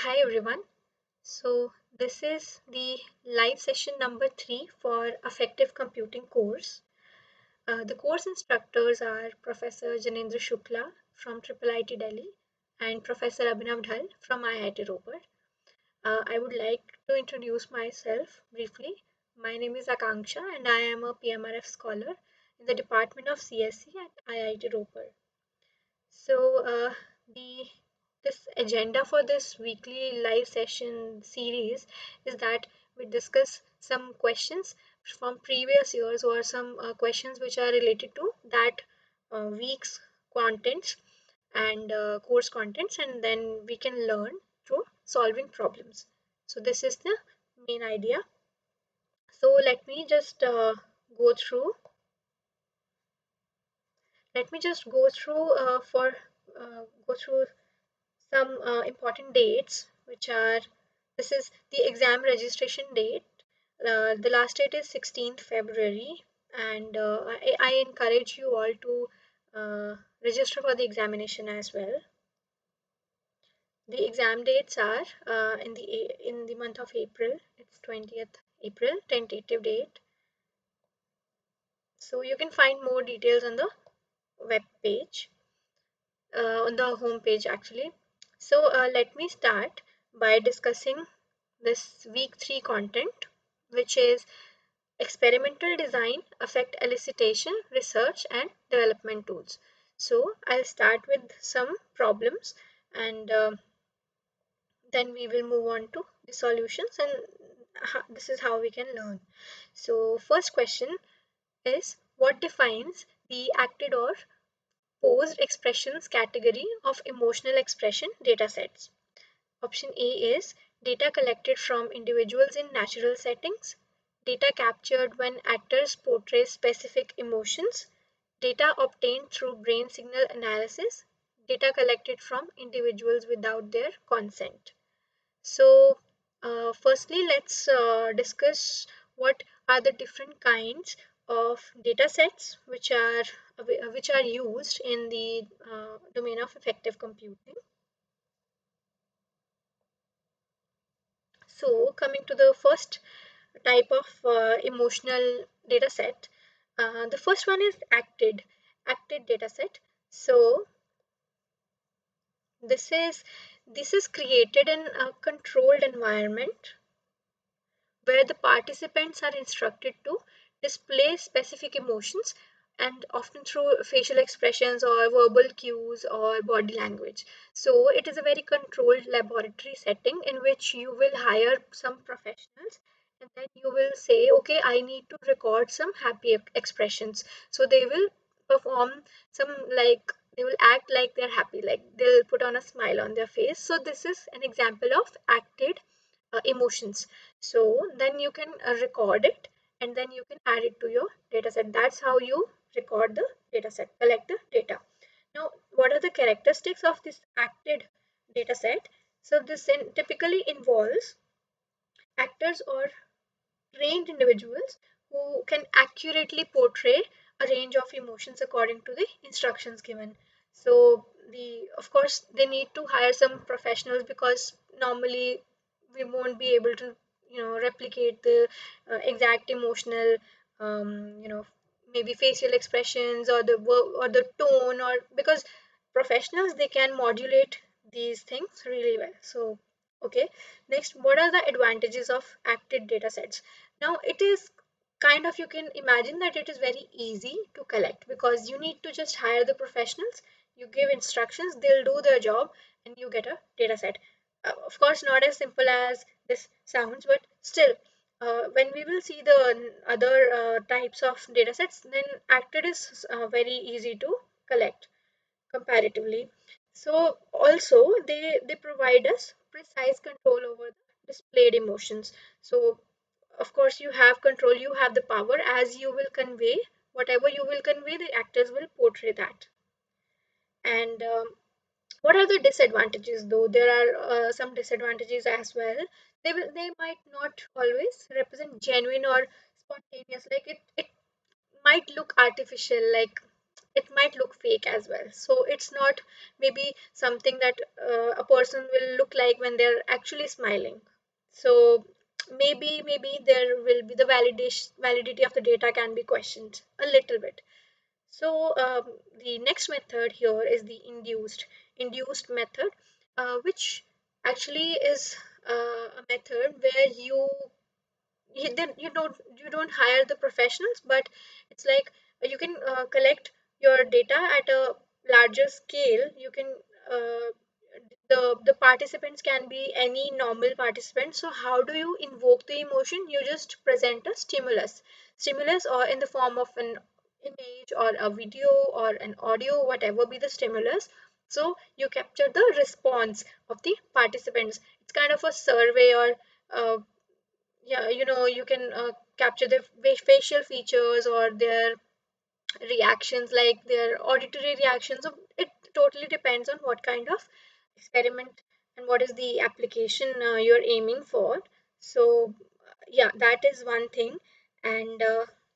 Hi everyone. So this is the live session number 3 for Affective Computing course. The course instructors are Professor Janendra Shukla from IIIT Delhi and Professor Abhinav Dhal from IIT Ropar. I would like to introduce myself briefly. My name is Akanksha and I am a PMRF scholar in the Department of CSE at IIT Ropar. So the this agenda for this weekly live session series is that we discuss some questions from previous years or some questions which are related to that week's contents and course contents, and then we can learn through solving problems. So this is the main idea. So go through let me just go through some important dates, which are this is the exam registration date. The last date is 16th February, and I encourage you all to register for the examination as well. The exam dates are in the month of April. It's 20th April, tentative date. So you can find more details on the web page, on the home page actually. So let me start by discussing this week 3 content, which is experimental design, affect elicitation, research and development tools. So I'll start with some problems, and then we will move on to the solutions, and this is how we can learn. So first question is, what defines the acted or posed expressions category of emotional expression datasets? Option A is data collected from individuals in natural settings, data captured when actors portray specific emotions, data obtained through brain signal analysis, data collected from individuals without their consent. So, firstly, let's discuss what are the different kinds of data sets which are used in the domain of effective computing. So, coming to the first type of emotional data set, the first one is acted data set. So, this is this is created in a controlled environment where the participants are instructed to display specific emotions, and often through facial expressions or verbal cues or body language. So it is a very controlled laboratory setting in which you will hire some professionals, and then you will say, okay, I need to record some happy expressions. So they will perform some, like, they will act like they're happy, like they'll put on a smile on their face. So this is an example of acted emotions. So then you can record it, and then you can add it to your data set. That's how you record the data set, collect the data. Now, what are the characteristics of this acted data set? So this typically involves actors or trained individuals who can accurately portray a range of emotions according to the instructions given. So the of course they need to hire some professionals, because normally we won't be able to replicate the exact emotional, maybe facial expressions or or the tone, or because professionals, they can modulate these things really well. So okay, next, what are the advantages of acted data sets? Now it is kind of, you can imagine that it is very easy to collect, because you need to just hire the professionals, you give instructions, they'll do their job, and you get a data set. Of course, not as simple as this sounds, but still, when we will see the other types of data sets, then acted is very easy to collect comparatively. So also they provide us precise control over the displayed emotions. So of course you have control, you have the power, as you will convey whatever you will convey, the actors will portray that. And what are the disadvantages? Though there are some disadvantages as well. They might not always represent genuine or spontaneous, like it might look artificial, like it might look fake as well. So it's not maybe something that a person will look like when they're actually smiling. So maybe there will be the validation validity of the data can be questioned a little bit. So the next method here is the induced method, which actually is a method where you don't hire the professionals, but it's like you can collect your data at a larger scale. You can uh, the participants can be any normal participant. So how do you invoke the emotion? You just present a stimulus, or in the form of an image or a video or an audio, whatever be the stimulus. So you capture the response of the participants. It's kind of a survey, or yeah, you can capture their facial features or their reactions, like their auditory reactions. So it totally depends on what kind of experiment and what is the application you're aiming for. So yeah, that is one thing. And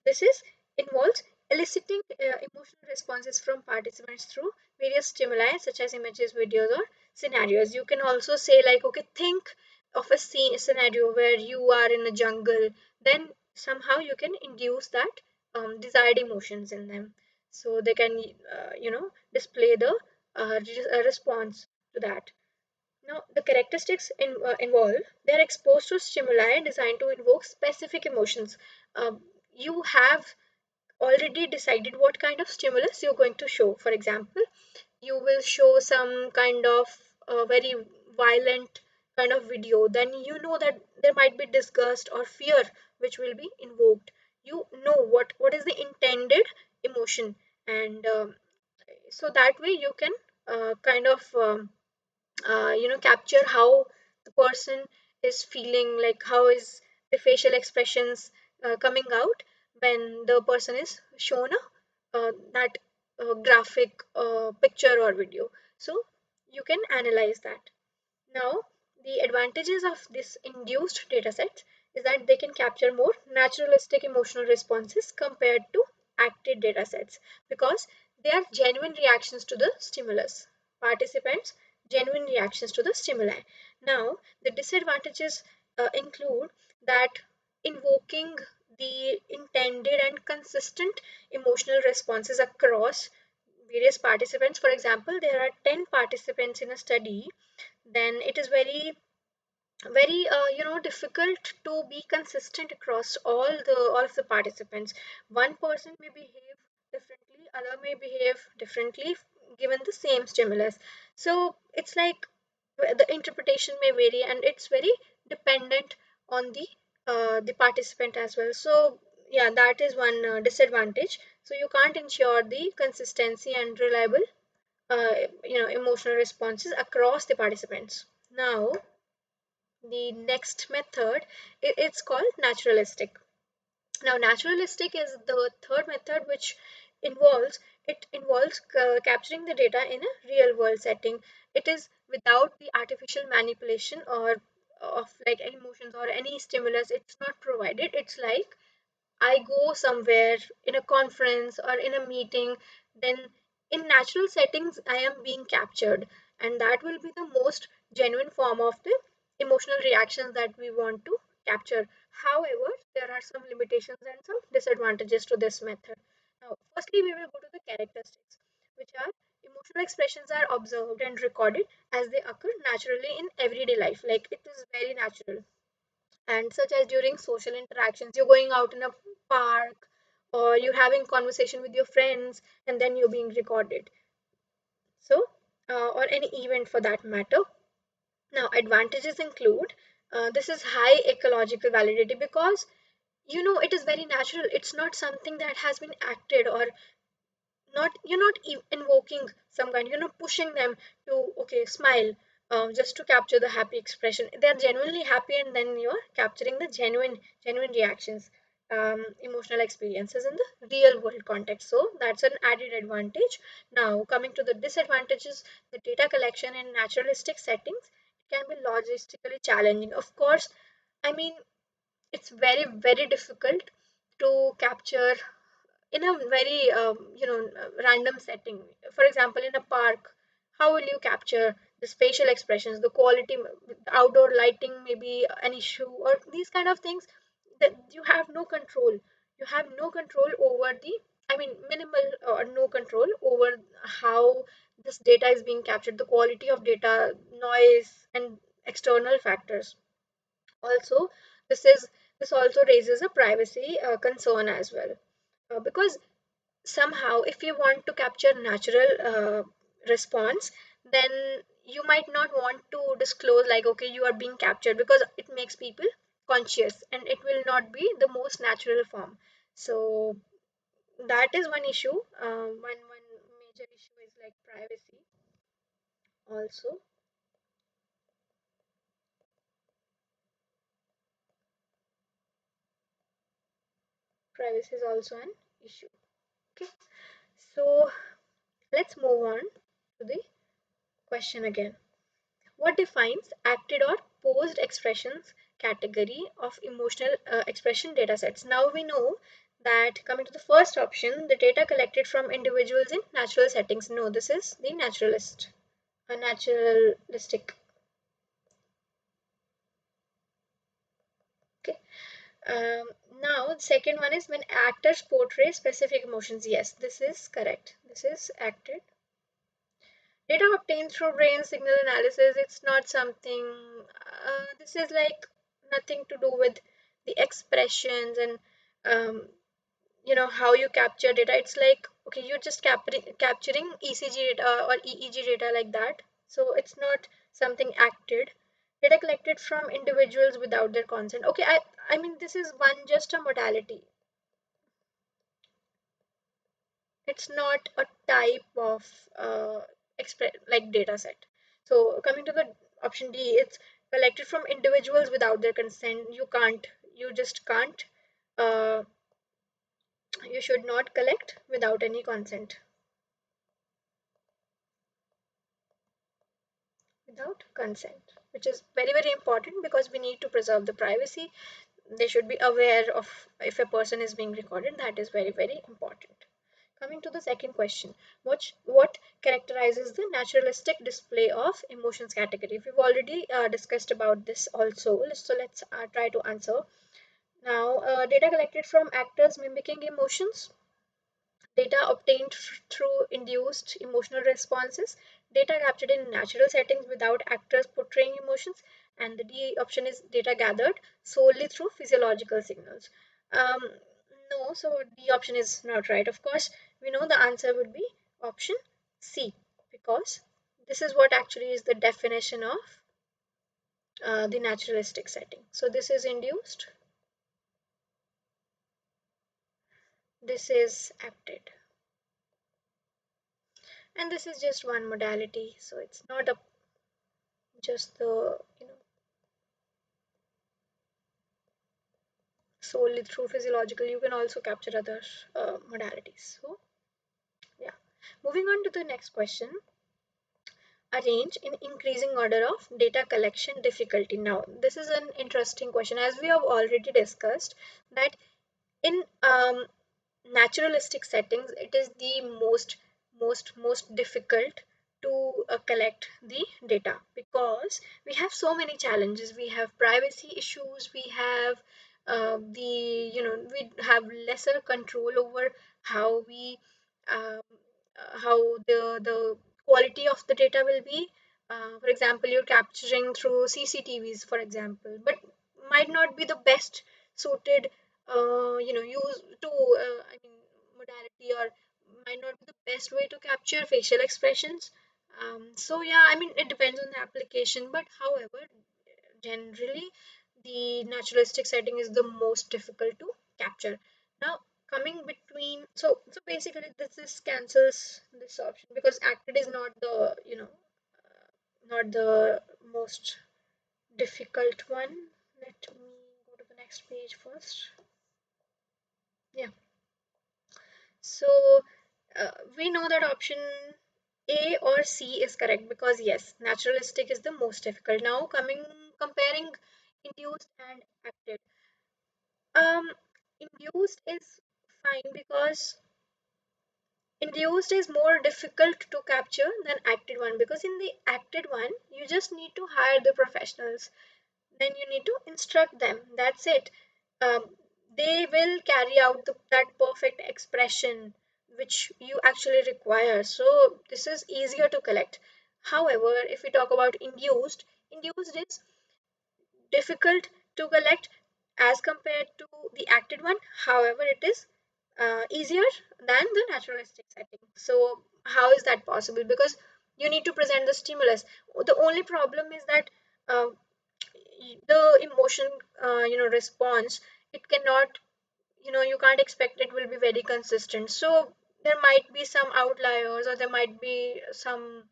this is involves eliciting emotional responses from participants through various stimuli such as images, videos, or scenarios. You can also say like, okay, think of a scene scenario where you are in a jungle. Then somehow you can induce that desired emotions in them, so they can display the response to that. Now the characteristics involved, they are exposed to stimuli designed to invoke specific emotions. You have already decided what kind of stimulus you're going to show. For example, you will show some kind of very violent kind of video, then you know that there might be disgust or fear which will be invoked. You know what is the intended emotion, and so that way you can kind of capture how the person is feeling, like how is the facial expressions coming out when the person is shown a that graphic picture or video. So you can analyze that. Now, the advantages of this induced datasets is that they can capture more naturalistic emotional responses compared to acted datasets, because they are genuine reactions to the stimulus. Participants' genuine reactions to the stimuli. Now, the disadvantages include that invoking the intended and consistent emotional responses across various participants. For example, there are 10 participants in a study, then it is very difficult to be consistent across all of the participants. One person may behave differently, other may behave differently given the same stimulus. So it's like the interpretation may vary, and it's very dependent on the participant as well. So yeah, that is one disadvantage. So you can't ensure the consistency and reliable emotional responses across the participants. Now the next method, it's called naturalistic. Now naturalistic is the third method, which involves capturing the data in a real world setting. It is without the artificial manipulation or of like emotions or any stimulus. It's not provided. It's like I go somewhere in a conference or in a meeting, then in natural settings, I am being captured. And that will be the most genuine form of the emotional reactions that we want to capture. However, there are some limitations and some disadvantages to this method. Now, firstly, we will go to the characteristics, which are emotional expressions are observed and recorded as they occur naturally in everyday life. Like it is very natural, and such as during social interactions, you're going out in a park or you're having conversation with your friends, and then you're being recorded. So or any event for that matter. Now advantages include this is high ecological validity, because it is very natural. It's not something that has been acted, or not you're not invoking some kind, pushing them to okay smile just to capture the happy expression. They're genuinely happy, and then you're capturing the genuine reactions, emotional experiences in the real world context. So that's an added advantage. Now coming to the disadvantages, the data collection in naturalistic settings can be logistically challenging, of course. I mean, it's very difficult to capture in a very random setting. For example, in a park, how will you capture the spatial expressions, the quality, outdoor lighting may be an issue, or these kind of things that you have no control. You have no control over the, I mean, minimal or no control over how this data is being captured, the quality of data, noise, and external factors. Also, this also raises a privacy concern as well, because somehow if you want to capture natural response, then you might not want to disclose like, okay, you are being captured, because it makes people conscious and it will not be the most natural form. So that is one issue. One major issue is like privacy. Also, privacy is also an issue. Okay, so let's move on to the question again. What defines acted or posed expressions category of emotional expression datasets? Now we know that, coming to the first option, the data collected from individuals in natural settings. No, this is the naturalist, a naturalistic. Okay. Um, Now the second one is when actors portray specific emotions. Yes, this is correct. This is acted. Data obtained through brain signal analysis, it's not something, this is like nothing to do with the expressions and how you capture data. It's like, okay, you're just capturing ECG data or EEG data like that. So it's not something acted. Data collected from individuals without their consent. Okay, I mean, this is one just a modality. It's not a type of like data set. So coming to the option D, it's collected from individuals without their consent. You just can't, uh, you should not collect without any consent. Without consent, which is very, very important because we need to preserve the privacy. They should be aware of if a person is being recorded. That is very, very important. Coming to the second question, what characterizes the naturalistic display of emotions category? We've already discussed about this also, so let's try to answer. Now, data collected from actors mimicking emotions, data obtained through induced emotional responses, data captured in natural settings without actors portraying emotions, and the D option is data gathered solely through physiological signals. Um, no, so D option is not right. Of course, we know the answer would be option C, because this is what actually is the definition of the naturalistic setting. So this is induced, this is acted, and this is just one modality. So it's not a just the solely through physiological. You can also capture other modalities. So yeah, moving on to the next question. Arrange in increasing order of data collection difficulty. Now this is an interesting question, as we have already discussed that in naturalistic settings it is the most difficult to collect the data, because we have so many challenges. We have privacy issues, we have we have lesser control over how we how the quality of the data will be. For example, you're capturing through CCTVs, for example, but might not be the best suited use to I mean modality, or might not be the best way to capture facial expressions. So yeah, I mean, it depends on the application, but however, generally the naturalistic setting is the most difficult to capture. Now, coming between, so basically this cancels this option, because acted is not the not the most difficult one. Let me go to the next page first. Yeah. So we know that option A or C is correct, because yes, naturalistic is the most difficult. Now comparing induced and acted. Um, Induced is fine because Induced is more difficult to capture than acted one, because in the acted one you just need to hire the professionals, then you need to instruct them, that's it. They will carry out that perfect expression which you actually require, so this is easier to collect. However, if we talk about induced is difficult to collect as compared to the acted one. However, it is easier than the naturalistic setting. So how is that possible? Because you need to present the stimulus. The only problem is that uh, the emotion response, it cannot, you can't expect it will be very consistent. So there might be some outliers, or there might be some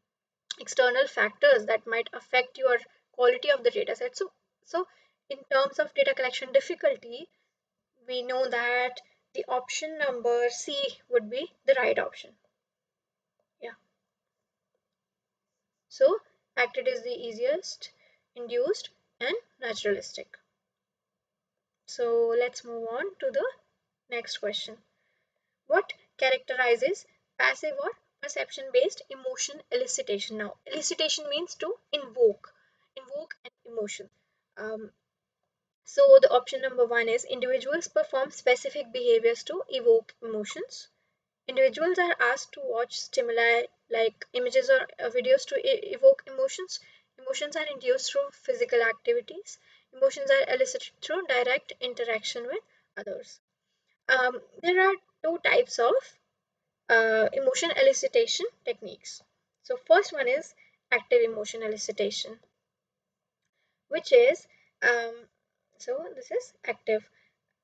external factors that might affect your quality of the data set. So in terms of data collection difficulty, we know that the option number C would be the right option. Yeah. So acted is the easiest, induced, and naturalistic. So let's move on to the next question. What characterizes passive or perception based emotion elicitation? Now, elicitation means to invoke an emotion. Um, so, the option number one is individuals perform specific behaviors to evoke emotions. Individuals are asked to watch stimuli like images or videos to evoke emotions. Emotions are induced through physical activities. Emotions are elicited through direct interaction with others. There are two types of emotion elicitation techniques. So first one is active emotion elicitation, which is so this is active.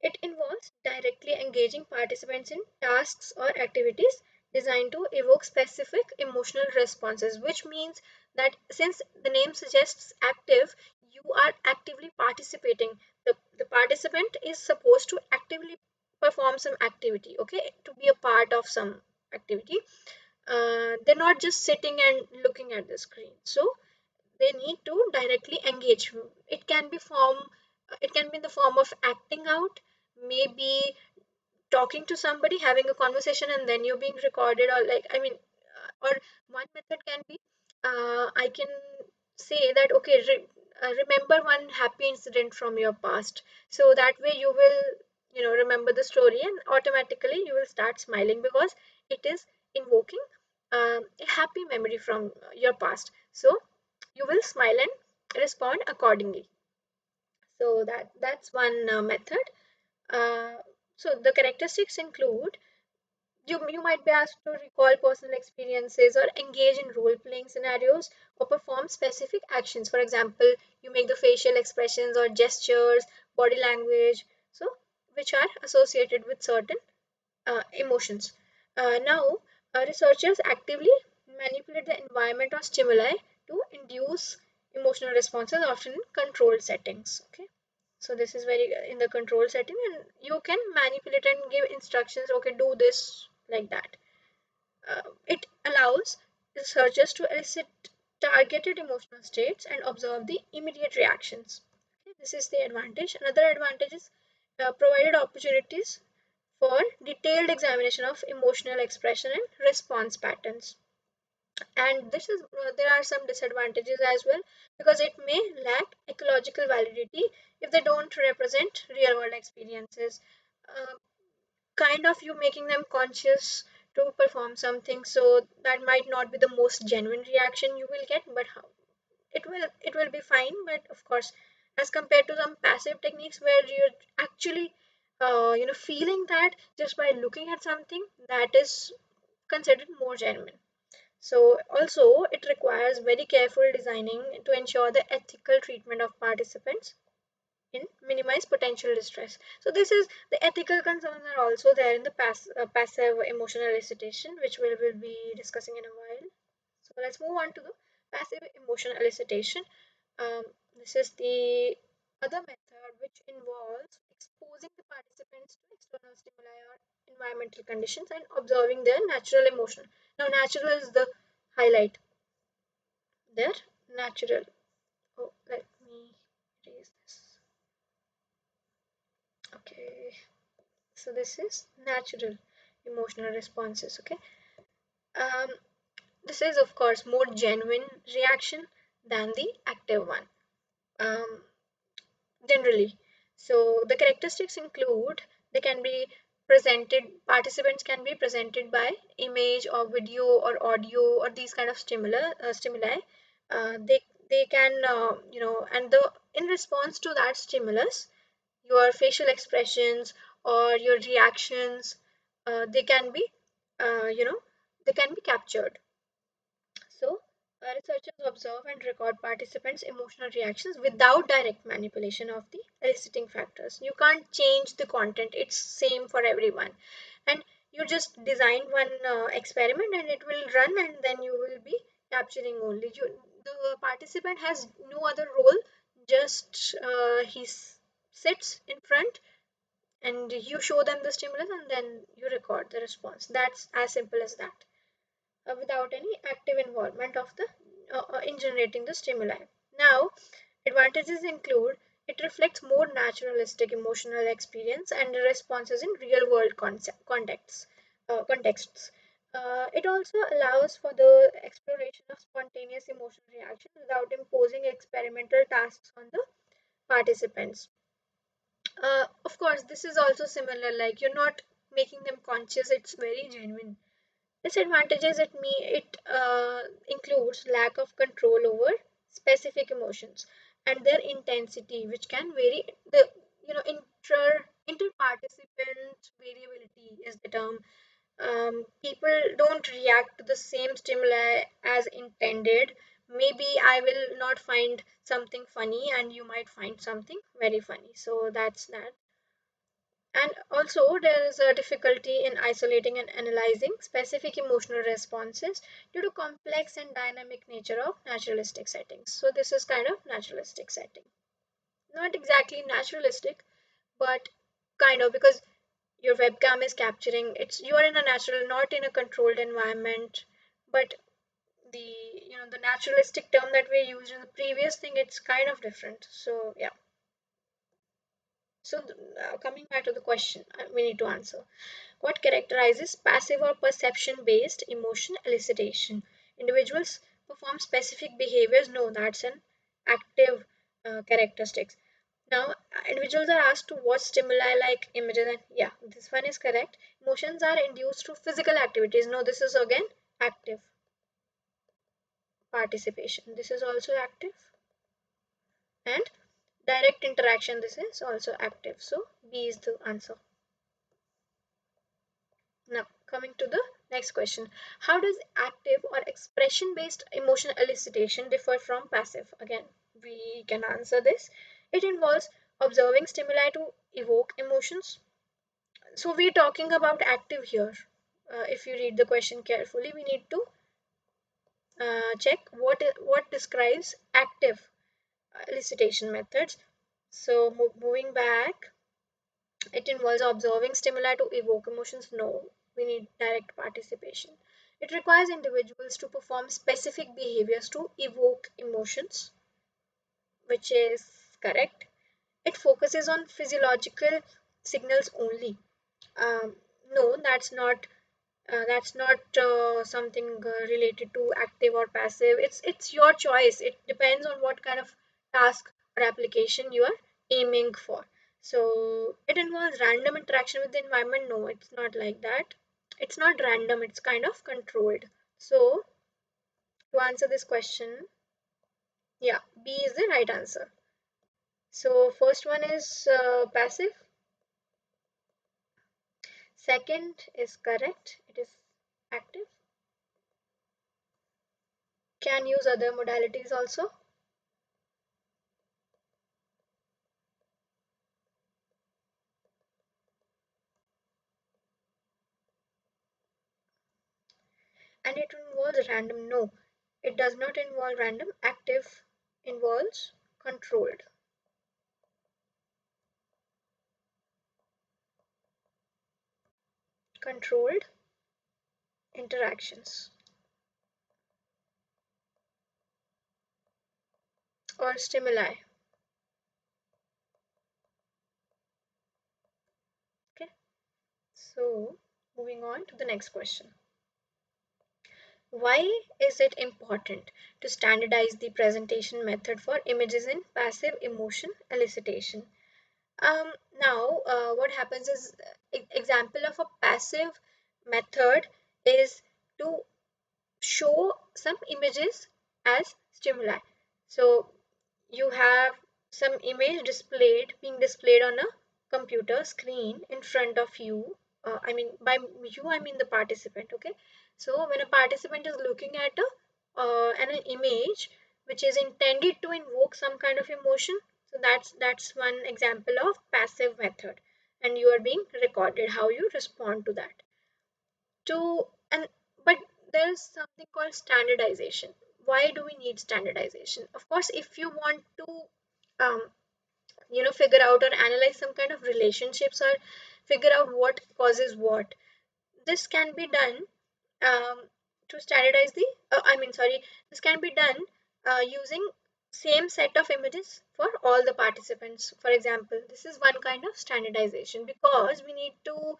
It involves directly engaging participants in tasks or activities designed to evoke specific emotional responses, which means that since the name suggests active, you are actively participating. The participant is supposed to actively perform some activity, okay, to be a part of some activity. They're not just sitting and looking at the screen. So they need to directly engage. It can be in the form of acting out, maybe talking to somebody, having a conversation, and then you're being recorded, or like, I mean, or one method can be, I can say that, okay, remember one happy incident from your past. So that way you will, remember the story, and automatically you will start smiling because it is invoking a happy memory from your past. So you will smile and respond accordingly. So that's one method. uh, so the characteristics include, you might be asked to recall personal experiences or engage in role playing scenarios or perform specific actions. For example, you make the facial expressions or gestures, body language, so which are associated with certain emotions. Now, researchers actively manipulate the environment or stimuli to induce emotional responses, often in controlled settings. Okay, so this is very in the control setting, and you can manipulate and give instructions. Okay, do this like that. It allows researchers to elicit targeted emotional states and observe the immediate reactions. Okay, this is the advantage. Another advantage is provided opportunities for detailed examination of emotional expression and response patterns. And this is there are some disadvantages as well, because it may lack ecological validity if they don't represent real world experiences. Uh, Kind of you making them conscious to perform something, so that might not be the most genuine reaction you will get, but how it will be fine. But of course, as compared to some passive techniques where you're actually feeling that just by looking at something, that is considered more genuine. So also it requires very careful designing to ensure the ethical treatment of participants in minimize potential distress. So this is the ethical concerns are also there in the passive emotional elicitation, which we will be discussing in a while. So let's move on to the passive emotional elicitation. Um, this is the other method which involves exposing the participants to external stimuli or environmental conditions and observing their natural emotion. Now, natural is the highlight there. Natural. Oh, let me erase this. Okay. So this is natural emotional responses. Okay. Um, this is, of course, more genuine reaction than the active one. Um, Generally. So the characteristics include they can be presented, participants can be presented by image or video or audio or these kind of stimuli. They can and the in response to that stimulus, your facial expressions or your reactions, they can be you know they can be captured. So, researchers observe and record participants' emotional reactions without direct manipulation of the eliciting factors. You can't change the content, it's same for everyone. And you just design one experiment and it will run, and then you will be capturing only. The participant has no other role, just sits in front and you show them the stimulus and then you record the response. That's as simple as that, without any active involvement of the in generating the stimuli. Now, advantages include it reflects more naturalistic emotional experience and responses in real world contexts. It also allows for the exploration of spontaneous emotional reaction without imposing experimental tasks on the participants. Of course, this is also similar, like you're not making them conscious, it's very genuine. Disadvantages it includes lack of control over specific emotions and their intensity, which can vary. The inter participant variability is the term. People don't react to the same stimuli as intended. Maybe I will not find something funny, and you might find something very funny. So that's that. And also, there is a difficulty in isolating and analyzing specific emotional responses due to complex and dynamic nature of naturalistic settings. So this is kind of naturalistic setting. Not exactly naturalistic, but kind of, because your webcam is capturing it's you are in a natural, not in a controlled environment. But the the naturalistic term that we used in the previous thing, it's kind of different. So yeah. So coming back to the question, we need to answer. What characterizes passive or perception based emotion elicitation? Individuals perform specific behaviors. No, that's an active characteristics. Now, individuals are asked to watch stimuli like images, and yeah, this one is correct. Emotions are induced through physical activities. No, this is again active participation. This is also active. And direct interaction, this is also active. So, B is the answer. Now, coming to the next question. How does active or expression based emotional elicitation differ from passive? Again, we can answer this. It involves observing stimuli to evoke emotions. So, we're talking about active here. If you read the question carefully, we need to check what describes active elicitation methods. So, moving back, it involves observing stimuli to evoke emotions. No, we need direct participation. It requires individuals to perform specific behaviors to evoke emotions, which is correct. It focuses on physiological signals only. Um, no, that's not something related to active or passive. It's your choice. It depends on what kind of task or application you are aiming for. So it involves random interaction with the environment. No, it's not like that. It's not random, it's kind of controlled. So to answer this question, yeah, B is the right answer. So first one is passive, second is correct, it is active. Can use other modalities also. And it involves random. No, it does not involve random. Active involves controlled. Controlled interactions or stimuli. Okay, so moving on to the next question. Why is it important to standardize the presentation method for images in passive emotion elicitation? What happens is example of a passive method is to show some images as stimuli. So you have some image being displayed on a computer screen in front of you. I mean, by you, I mean the participant. Okay. So when a participant is looking at an image which is intended to invoke some kind of emotion, so that's one example of passive method, and you are being recorded how you respond to that. To and But there's something called standardization. Why do we need standardization? Of course, if you want to um, figure out or analyze some kind of relationships or figure out what causes what, this can be done um, to standardize the I mean sorry this can be done using same set of images for all the participants. For example, this is one kind of standardization because we need to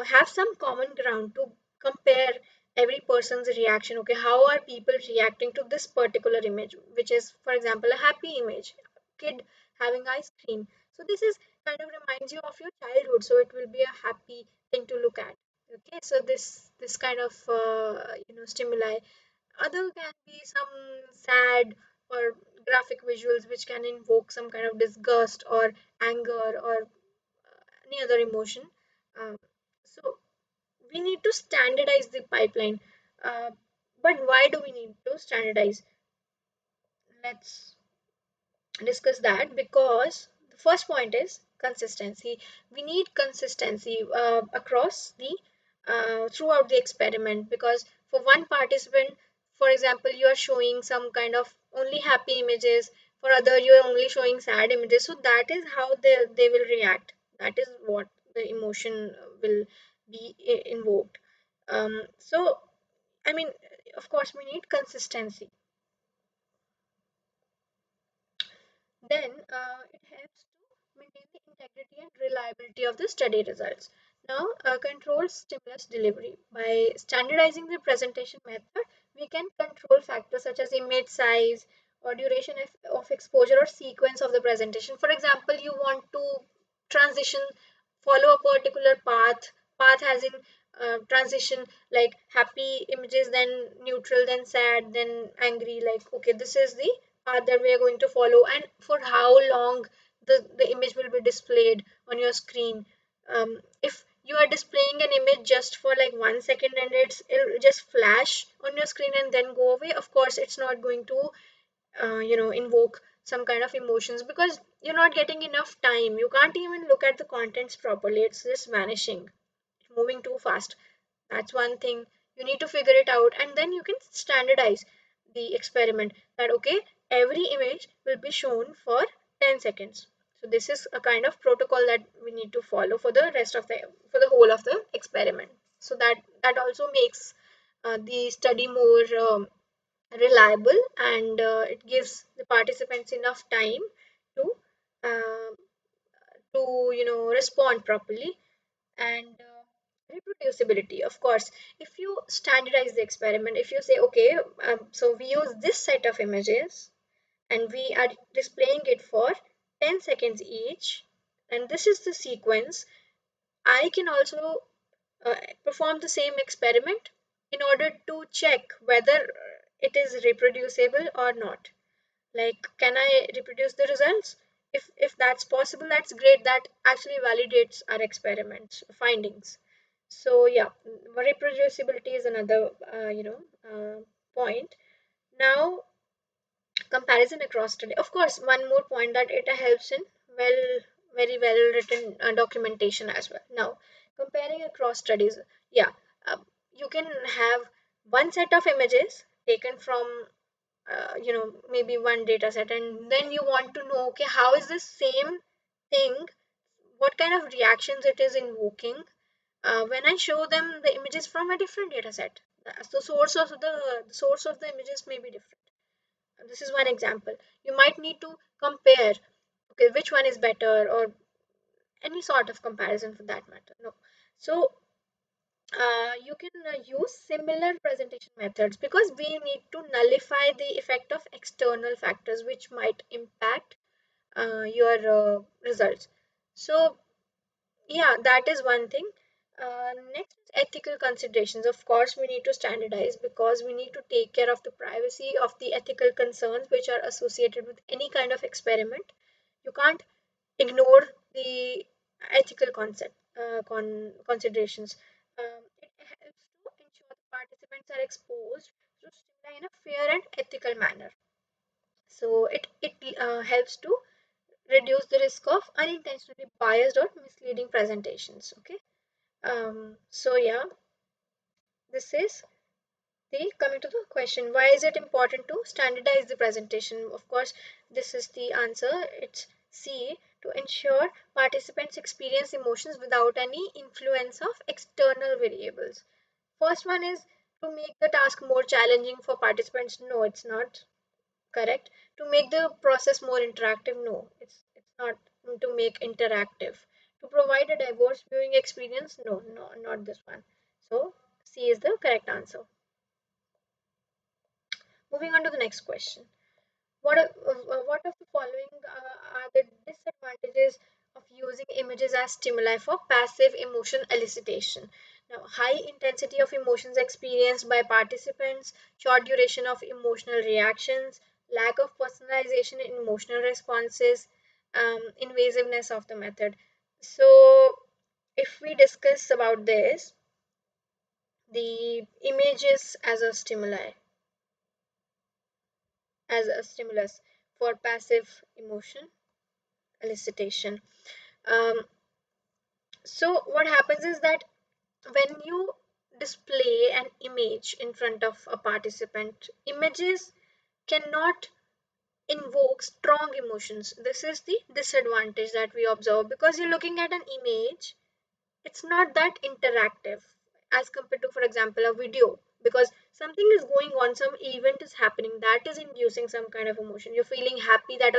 have some common ground to compare every person's reaction. Okay, how are people reacting to this particular image, which is for example a happy image, kid having ice cream. So this is kind of reminds you of your childhood, so it will be a happy thing to look at. Okay, so this kind of stimuli. Other can be some sad or graphic visuals which can invoke some kind of disgust or anger or any other emotion. um, so we need to standardize the pipeline. uh, but why do we need to standardize? Let's discuss that. Because the first point is consistency. We need consistency across the throughout the experiment, because for one participant, for example, you are showing some kind of only happy images, for other you are only showing sad images, so that is how they will react. That is what the emotion will be invoked. So I mean, of course we need consistency. Then it helps to maintain the integrity and reliability of the study results. Now, control stimulus delivery. By standardizing the presentation method, we can control factors such as image size or duration of exposure or sequence of the presentation. For example, you want to transition, follow a particular path has in transition, like happy images, then neutral, then sad, then angry. Like, okay, this is the that we are going to follow, and for how long the image will be displayed on your screen. If you are displaying an image just for like 1 second and it'll just flash on your screen and then go away, of course it's not going to invoke some kind of emotions, because you're not getting enough time. You can't even look at the contents properly. It's just vanishing, moving too fast. That's one thing. You need to figure it out, and then you can standardize the experiment that okay, every image will be shown for 10 seconds. So this is a kind of protocol that we need to follow for the rest of the for the whole of the experiment. So that also makes the study more reliable, and it gives the participants enough time to uh, respond properly. And reproducibility, of course, if you standardize the experiment, if you say okay, so we use this set of images and we are displaying it for 10 seconds each, and this is the sequence, I can also uh, perform the same experiment in order to check whether it is reproducible or not. Like, can I reproduce the results? If that's possible, that's great. That actually validates our experiment findings. So yeah, reproducibility is another point. Now, comparison across study. Of course, one more point that it helps in well, very well written documentation as well. Now, comparing across studies. Yeah, you can have one set of images taken from maybe one data set, and then you want to know okay, how is this same thing, what kind of reactions it is invoking when I show them the images from a different data set. The source of the images may be different. This is one example. You might need to compare, okay, which one is better, or any sort of comparison for that matter. No. So You can use similar presentation methods because we need to nullify the effect of external factors which might impact your results. So yeah, that is one thing. Next is ethical considerations. Of course, we need to standardize because we need to take care of the privacy of the ethical concerns which are associated with any kind of experiment. You can't ignore the ethical considerations. It helps to ensure the participants are exposed to stimuli in a fair and ethical manner. So it helps to reduce the risk of unintentionally biased or misleading presentations. Okay. So yeah, this is the coming to the question, why is it important to standardize the presentation? Of course, this is the answer. It's C, to ensure participants experience emotions without any influence of external variables. First one is to make the task more challenging for participants. No, it's not correct. To make the process more interactive. No, it's not to make interactive. To provide a diverse viewing experience. No, no, not this one. So C is the correct answer. Moving on to the next question. What of the following are the disadvantages of using images as stimuli for passive emotion elicitation? Now, high intensity of emotions experienced by participants, short duration of emotional reactions, lack of personalization in emotional responses, invasiveness of the method. So, if we discuss about this, the images as a stimulus for passive emotion elicitation. Um, so what happens is that when you display an image in front of a participant, images cannot invoke strong emotions. This is the disadvantage that we observe because you're looking at an image, it's not that interactive as compared to, for example, a video, because something is going on, some event is happening that is inducing some kind of emotion. You're feeling happy that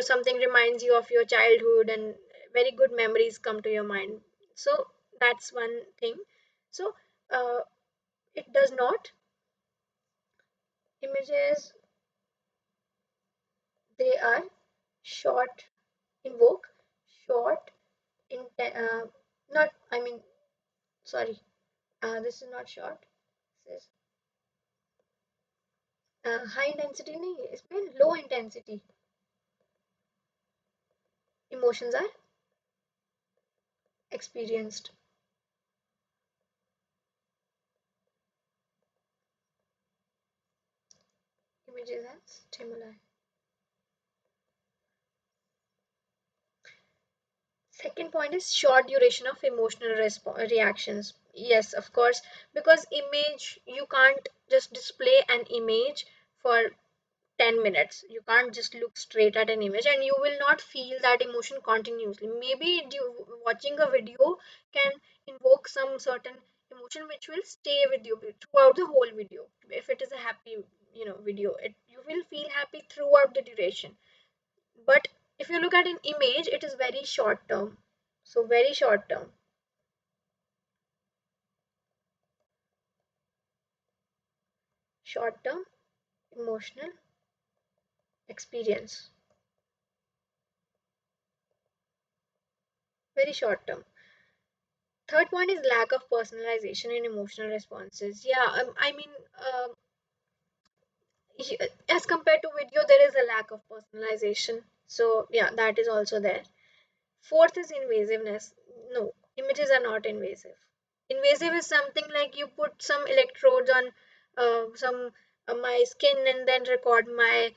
something reminds you of your childhood and very good memories come to your mind. So that's one thing. So uh, it does not, images, they are short, invoke short not, I mean, sorry, this is not short, this is high intensity नहीं, इसमें low intensity emotions are experienced. Images and stimuli. Second point is short duration of emotional reactions. Yes, of course, because image, you can't just display an image for 10 minutes. You can't just look straight at an image and you will not feel that emotion continuously. Maybe watching a video can invoke some certain emotion which will stay with you throughout the whole video. If it is a happy, video, you will feel happy throughout the duration. But if you look at an image, it is very short term. So very short term, short term emotional experience, very short term. Third point is lack of personalization in emotional responses. Yeah, I mean, as compared to video, there is a lack of personalization. So yeah, that is also there. Fourth is invasiveness. No, images are not invasive. Invasive is something like you put some electrodes on some my skin and then record my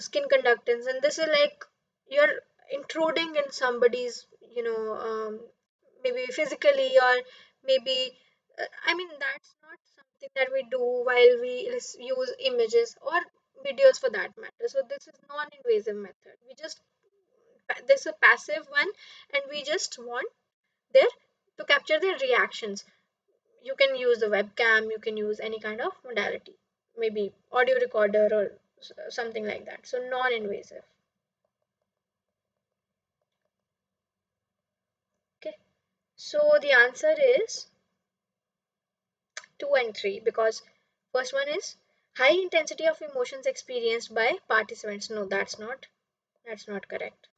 skin conductance, and this is like you're intruding in somebody's, maybe physically, or maybe I mean that's not something that we do while we use images or videos for that matter. So this is non-invasive method. We just, this is a passive one, and we just want there to capture their reactions. You can use the webcam, you can use any kind of modality, maybe audio recorder or something like that. So non-invasive. Okay, so the answer is 2 and 3, because first one is high intensity of emotions experienced by participants. No, that's not correct.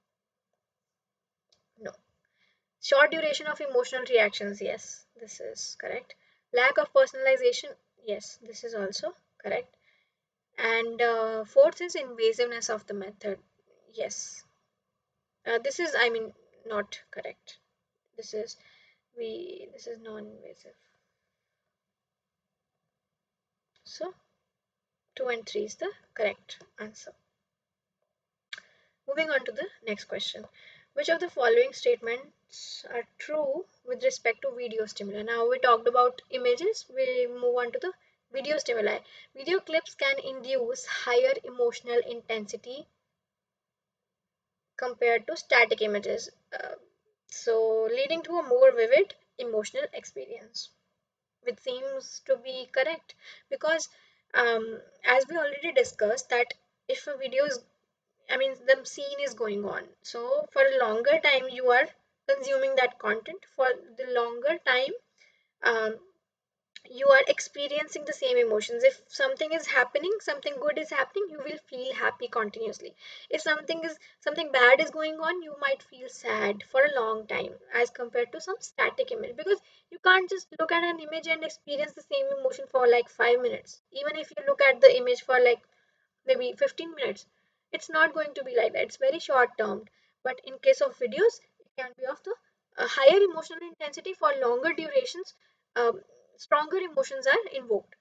No. Short duration of emotional reactions. Yes, this is correct. Lack of personalization. Yes, this is also correct. And fourth is invasiveness of the method. Yes. This is, I mean, not correct. This is this is non-invasive. So 2 and 3 is the correct answer. Moving on to the next question. Which of the following statements are true with respect to video stimuli? Now we talked about images, we move on to the video stimuli. Video clips can induce higher emotional intensity compared to static images, so leading to a more vivid emotional experience, which seems to be correct because as we already discussed that if a video is, I mean, the scene is going on. So for a longer time, you are consuming that content. For the longer time, um, you are experiencing the same emotions. If something is happening, something good is happening, you will feel happy continuously. If something bad is going on, you might feel sad for a long time as compared to some static image, because you can't just look at an image and experience the same emotion for like 5 minutes. Even if you look at the image for like maybe 15 minutes, it's not going to be like that. It's very short term. But in case of videos, it can be of the higher emotional intensity for longer durations. um, Stronger emotions are invoked.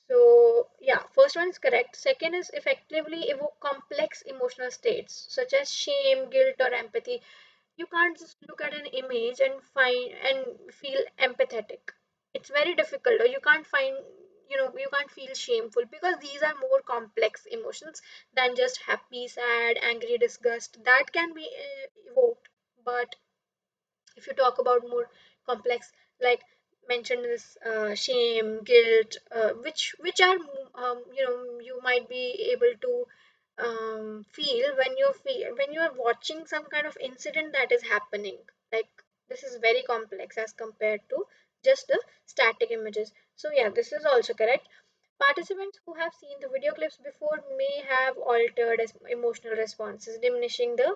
So yeah, first one is correct. Second is effectively evoke complex emotional states such as shame, guilt, or empathy. You can't just look at an image and find and feel empathetic. It's very difficult, or you can't find, you can't feel shameful, because these are more complex emotions than just happy, sad, angry, disgust that can be evoked. But if you talk about more complex, like mentioned this shame, guilt, which are you might be able to feel when you're watching some kind of incident that is happening. Like, this is very complex as compared to just the static images. So yeah, this is also correct. Participants who have seen the video clips before may have altered emotional responses, diminishing the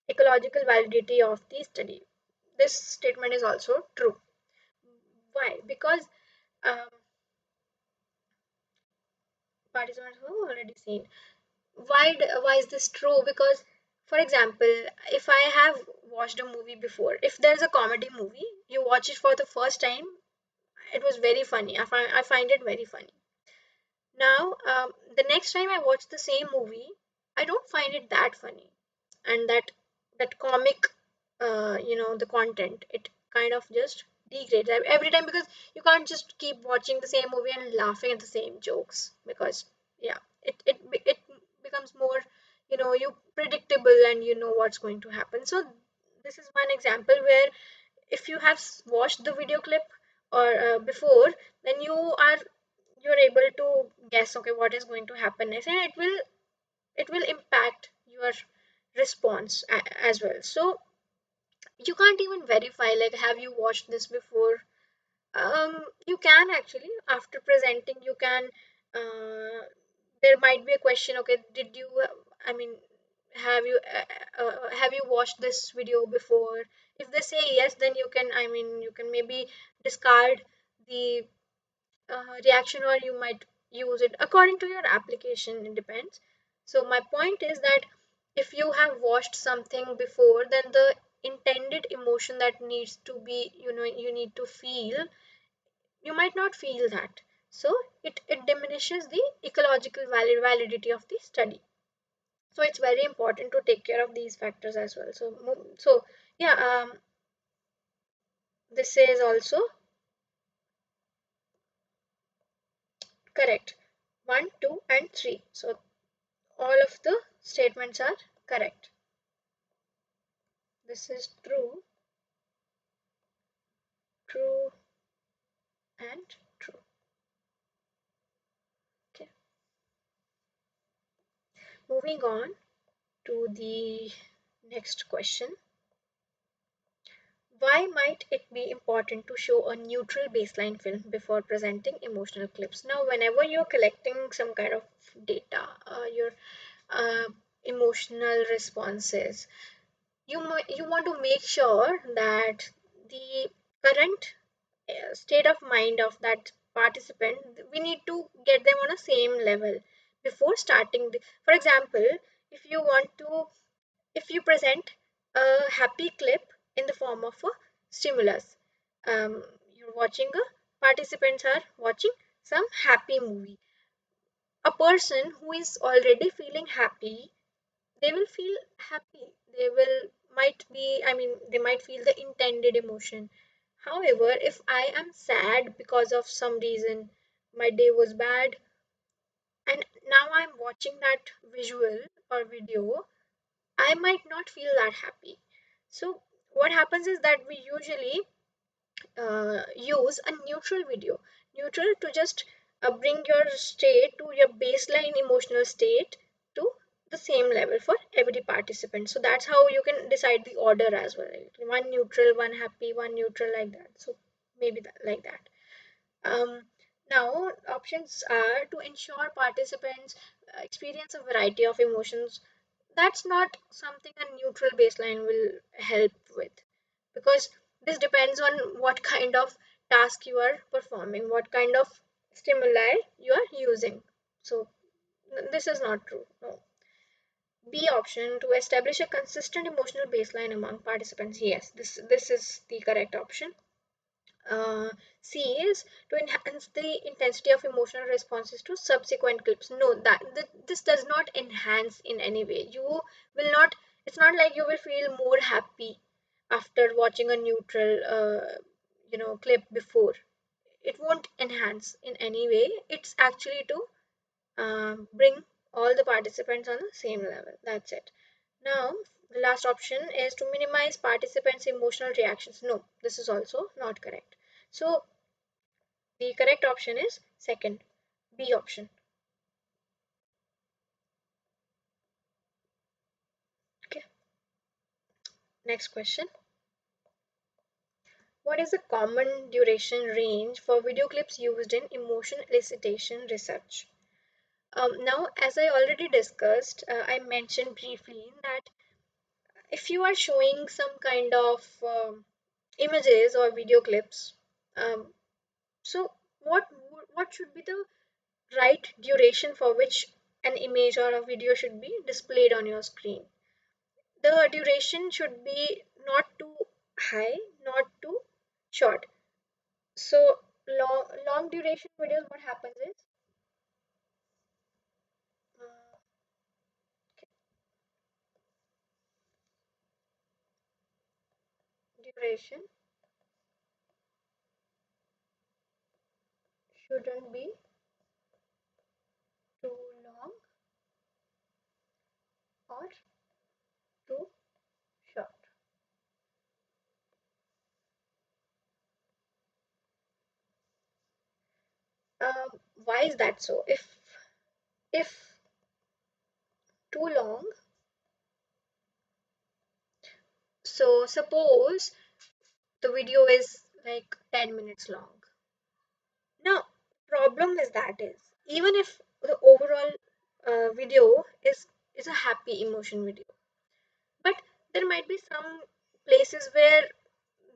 ecological validity of the study. This statement is also true. Why? Because um, participants who have already seen. Why is this true? Because, for example, if I have watched a movie before, if there's a comedy movie, you watch it for the first time, it was very funny. I find it very funny. Now, the next time I watch the same movie, I don't find it that funny, and that comic, the content, it kind of just degrades every time, because you can't just keep watching the same movie and laughing at the same jokes, because yeah, it becomes more, you predictable, and you know what's going to happen. So this is one example where if you have watched the video clip or before, then you're able to guess, okay, what is going to happen next, and it will impact your response as well. So you can't even verify, like, have you watched this before. You can actually, after presenting, you can, uh, there might be a question, okay, did you I mean, have you watched this video before? If they say yes, then you can maybe discard the reaction, or you might use it according to your application. It depends. So my point is that if you have watched something before, then the intended emotion that needs to be, you need to feel, you might not feel that. So it diminishes the ecological validity of the study. So it's very important to take care of these factors as well. So yeah, this is also correct. 1, 2, and 3. So all of the statements are correct. This is true, true, and true. Okay. Moving on to the next question. Why might it be important to show a neutral baseline film before presenting emotional clips? Now, whenever you're collecting some kind of data, your uh, emotional responses, you want to make sure that the current state of mind of that participant, we need to get them on a same level before starting for example, if you want to if you present a happy clip in the form of a stimulus, you're watching a participants are watching some happy movie, a person who is already feeling happy, they will feel happy, they will might be I mean they might feel the intended emotion. However, if I am sad because of some reason, my day was bad, and now I'm watching that visual or video, I might not feel that happy. So what happens is that we usually use a neutral video, neutral to just bring your state to your baseline emotional state to the same level for every participant. So that's how you can decide the order as well. Right? One neutral, one happy, one neutral, like that. So maybe that, like that. Um, Now, options are to ensure participants experience a variety of emotions. That's not something a neutral baseline will help with, because this depends on what kind of task you are performing, what kind of stimuli you are using. So, this is not true. No. B option, to establish a consistent emotional baseline among participants. Yes, this is the correct option. C is to enhance the intensity of emotional responses to subsequent clips. No, this does not enhance in any way. You will not. It's not like you will feel more happy after watching a neutral, clip before. It won't enhance in any way. It's actually to bring all the participants on the same level. That's it. Now, the last option is to minimize participants' emotional reactions. No, this is also not correct. So, the correct option is second, B option. Okay, next question. What is the common duration range for video clips used in emotion elicitation research? Now, as I already discussed, I mentioned briefly that if you are showing some kind of images or video clips, um, so what should be the right duration for which an image or a video should be displayed on your screen? The duration should be not too high, not too short. So long duration videos, what happens is uh, duration shouldn't be too long or too short. Why is that so? If too long, so suppose the video is like 10 minutes long. Now, problem is that is even if the overall video is a happy emotion video, but there might be some places where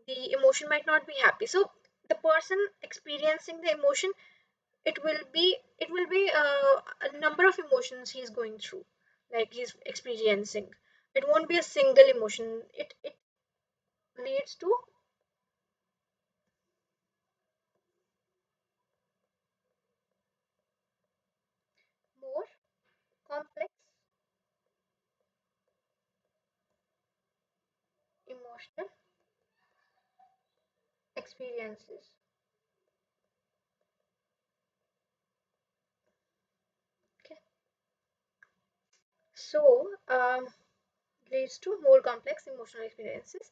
the emotion might not be happy. So the person experiencing the emotion, it will be a number of emotions he's going through, like he's experiencing. It won't be a single emotion. It leads to more complex emotional experiences. Okay, so leads to more complex emotional experiences,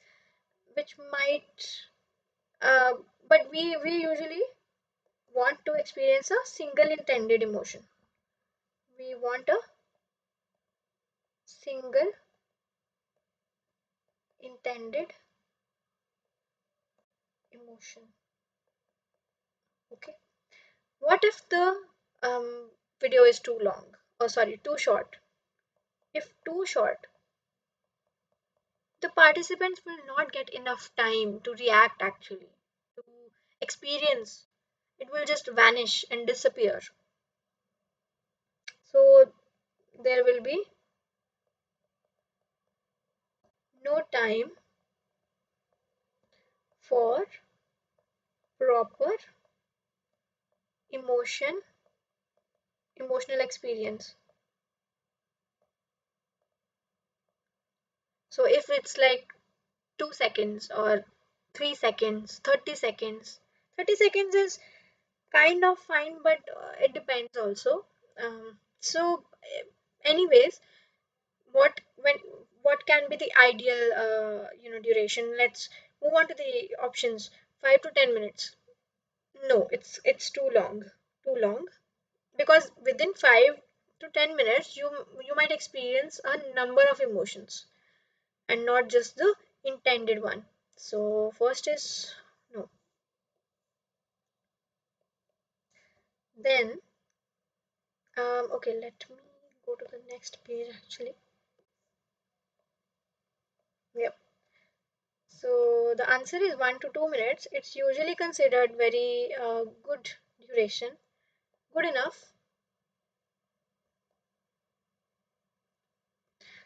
which might uh, but we usually want to experience a single intended emotion. We want a single intended emotion. Okay. What if the video is too long? Oh, sorry, too short. If too short, the participants will not get enough time to react actually, to experience. It will just vanish and disappear. So there will be no time for proper emotion, emotional experience. So if it's like 2 seconds or 3 seconds, 30 seconds, 30 seconds is kind of fine, but it depends also. Anyways, when what can be the ideal duration? Let's move on to the options. 5 to 10 minutes. No, it's too long, too long, because within 5 to 10 minutes you might experience a number of emotions and not just the intended one. So first is no. Then okay, let me go to the next page actually. Yep. So the answer is 1 to 2 minutes. It's usually considered very good duration, good enough.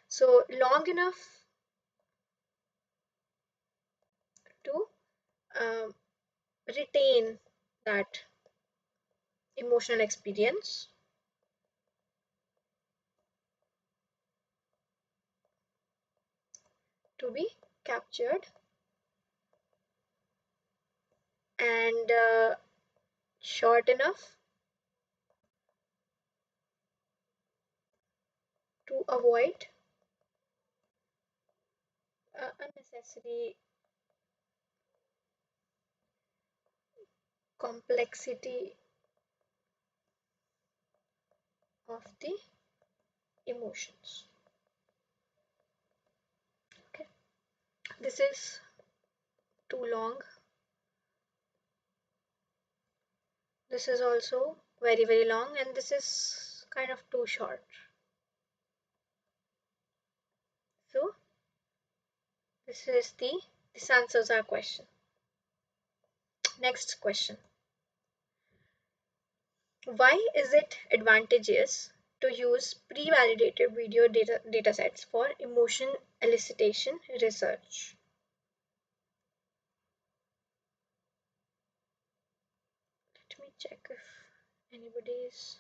So long enough to um, retain that emotional experience, to be captured, and short enough to avoid unnecessary complexity of the emotions. Okay, this is too long. This is also very, very long, and this is kind of too short. So this answers our question. Next question. Why is it advantageous to use pre-validated video datasets for emotion elicitation research? Let me check if anybody is.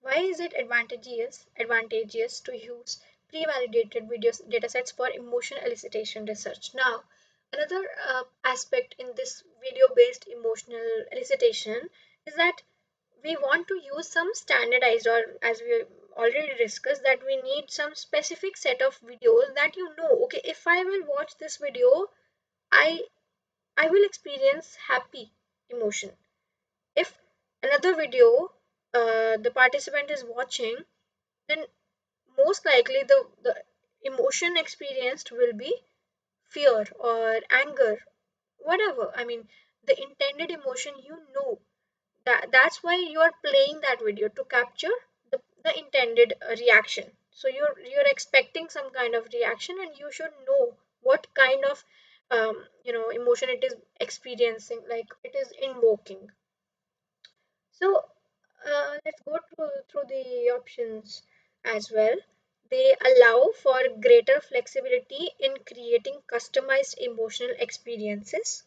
Why is it advantageous to use pre-validated video datasets for emotion elicitation research? Now, another aspect in this video-based emotional elicitation is that we want to use some standardized, or as we already discussed, that we need some specific set of videos that okay, if I will watch this video, I I will experience happy emotion. If another video the participant is watching, then most likely the emotion experienced will be fear or anger, whatever. I mean, the intended emotion, that's why you are playing that video, to capture the intended reaction. So you're expecting some kind of reaction, and you should know what kind of emotion it is experiencing, like it is invoking. So let's go through the options as well. They allow for greater flexibility in creating customized emotional experiences.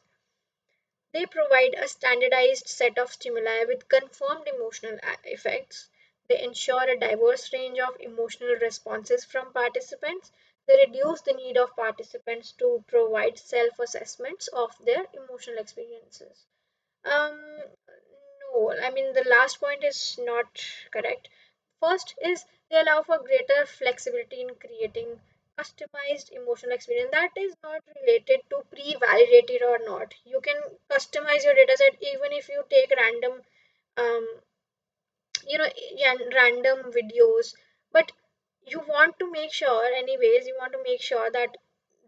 They provide a standardized set of stimuli with confirmed emotional effects. They ensure a diverse range of emotional responses from participants. They reduce the need of participants to provide self assessments of their emotional experiences. No, I mean, the last point is not correct. First is they allow for greater flexibility in creating customized emotional experience. That is not related to pre-validated or not. You can customize your dataset even if you take random, um, random videos. But you want to make sure, anyways, you want to make sure that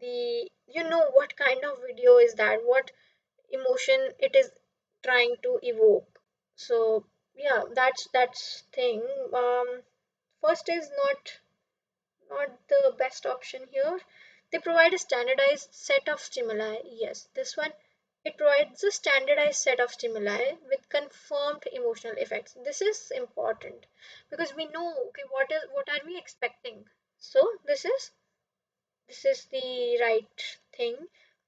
you know what kind of video is that, what emotion it is trying to evoke. So yeah, that's thing. First is not the best option here. They provide a standardized set of stimuli. Yes, this one, it provides a standardized set of stimuli with confirmed emotional effects. This is important because we know, okay, what are we expecting. So this is the right thing.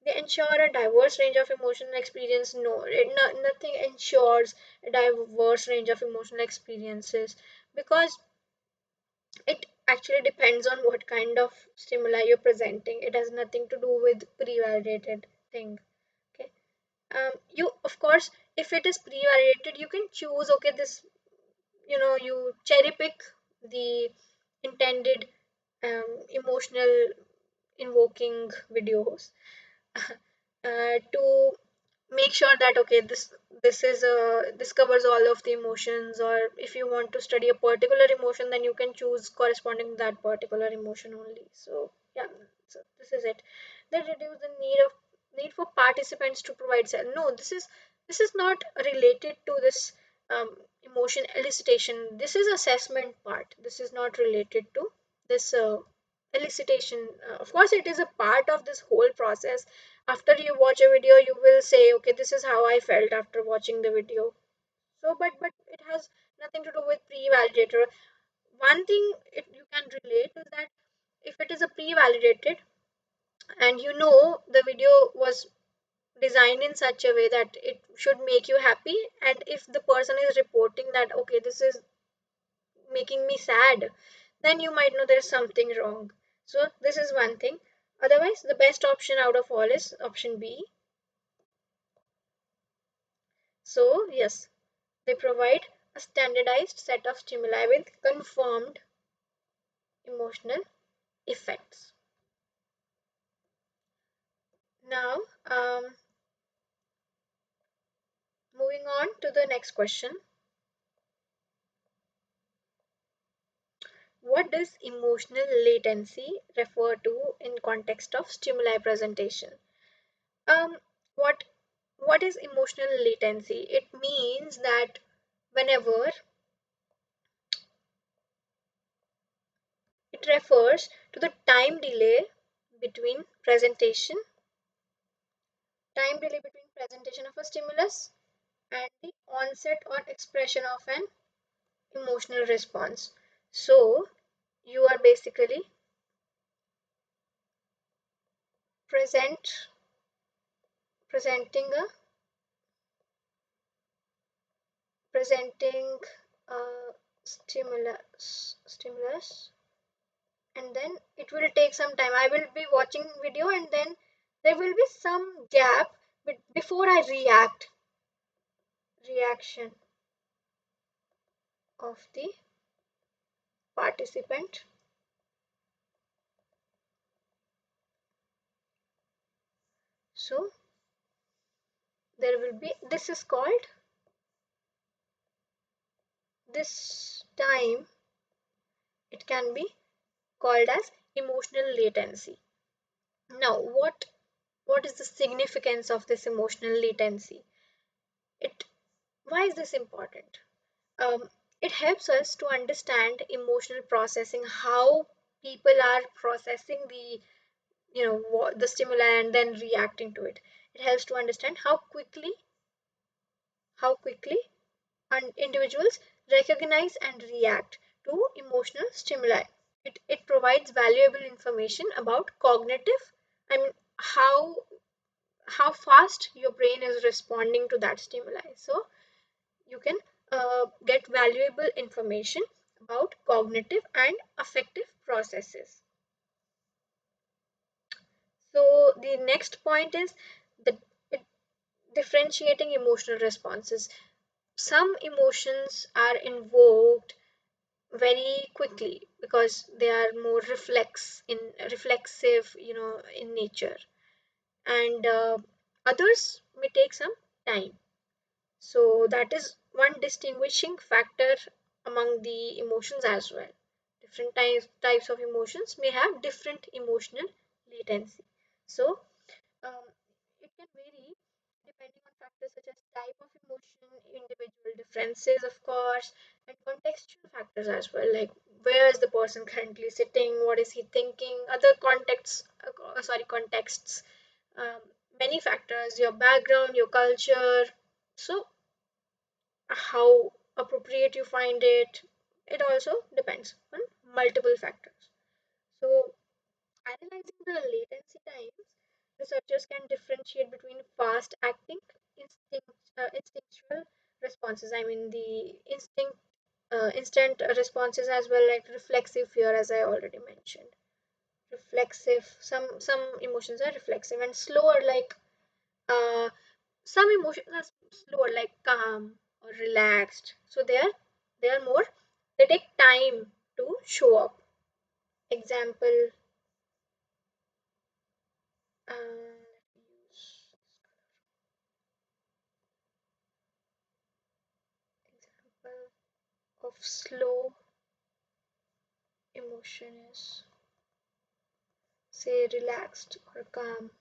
They ensure a diverse range of emotional experience. No, nothing ensures a diverse range of emotional experiences because it actually depends on what kind of stimuli you're presenting. It has nothing to do with pre-validated thing. Okay. You, of course, if it is pre-validated, you can choose, okay, this, you cherry pick the intended emotional invoking videos to make sure that, okay, this covers all of the emotions, or if you want to study a particular emotion, then you can choose corresponding to that particular emotion only. So yeah, so this is it. They reduce the need for participants to provide no, this is not related to this um, emotion elicitation. This is assessment part. This is not related to this elicitation. Of course it is a part of this whole process. After you watch a video, you will say, okay, this is how I felt after watching the video. So but it has nothing to do with pre-validator. One thing you can relate is that if it is a pre-validated, and you know the video was designed in such a way that it should make you happy, and if the person is reporting that, okay, this is making me sad, then you might know there's something wrong. So this is one thing. Otherwise, the best option out of all is option B. So yes, they provide a standardized set of stimuli with confirmed emotional effects. Now, moving on to the next question. What does emotional latency refer to in context of stimuli presentation? Um, what what is emotional latency? It means that whenever it refers to the between presentation time delay between presentation of a stimulus and the onset or expression of an emotional response. So you are basically present presenting a presenting a stimulus, and then it will take some time. I will be watching video, and then there will be some gap before I reaction of the participant. So there will be, this is called, this time, it can be called as emotional latency. Now what is the significance of this emotional latency? It Why is this important? um, it helps us to understand emotional processing, how people are processing the, the stimuli and then reacting to it. It helps to understand how quickly and individuals recognize and react to emotional stimuli. It provides valuable information about cognitive, I mean, how fast your brain is responding to that stimuli. So you can get valuable information about cognitive and affective processes. So the next point is the it- differentiating emotional responses. Some emotions are invoked very quickly because they are more reflexive, in nature, and others may take some time. So that is one distinguishing factor among the emotions as well. different types of emotions may have different emotional latency. So um, it can vary depending on factors such as type of emotion, individual differences, of course, and contextual factors as well, like where is the person currently sitting, what is he thinking, other contexts, um, many factors, your background, your culture. So how appropriate you find it, it also depends on multiple factors. So analyzing the latency times, researchers can differentiate between fast acting instinctual responses. I mean the instant responses, as well like reflexive fear, as I already mentioned. Reflexive, some emotions are reflexive and slower, like uh, some emotions are slower, like calm or relaxed. So they are more, they take time to show up. Example, let me use example of slow emotion is, say, relaxed or calm.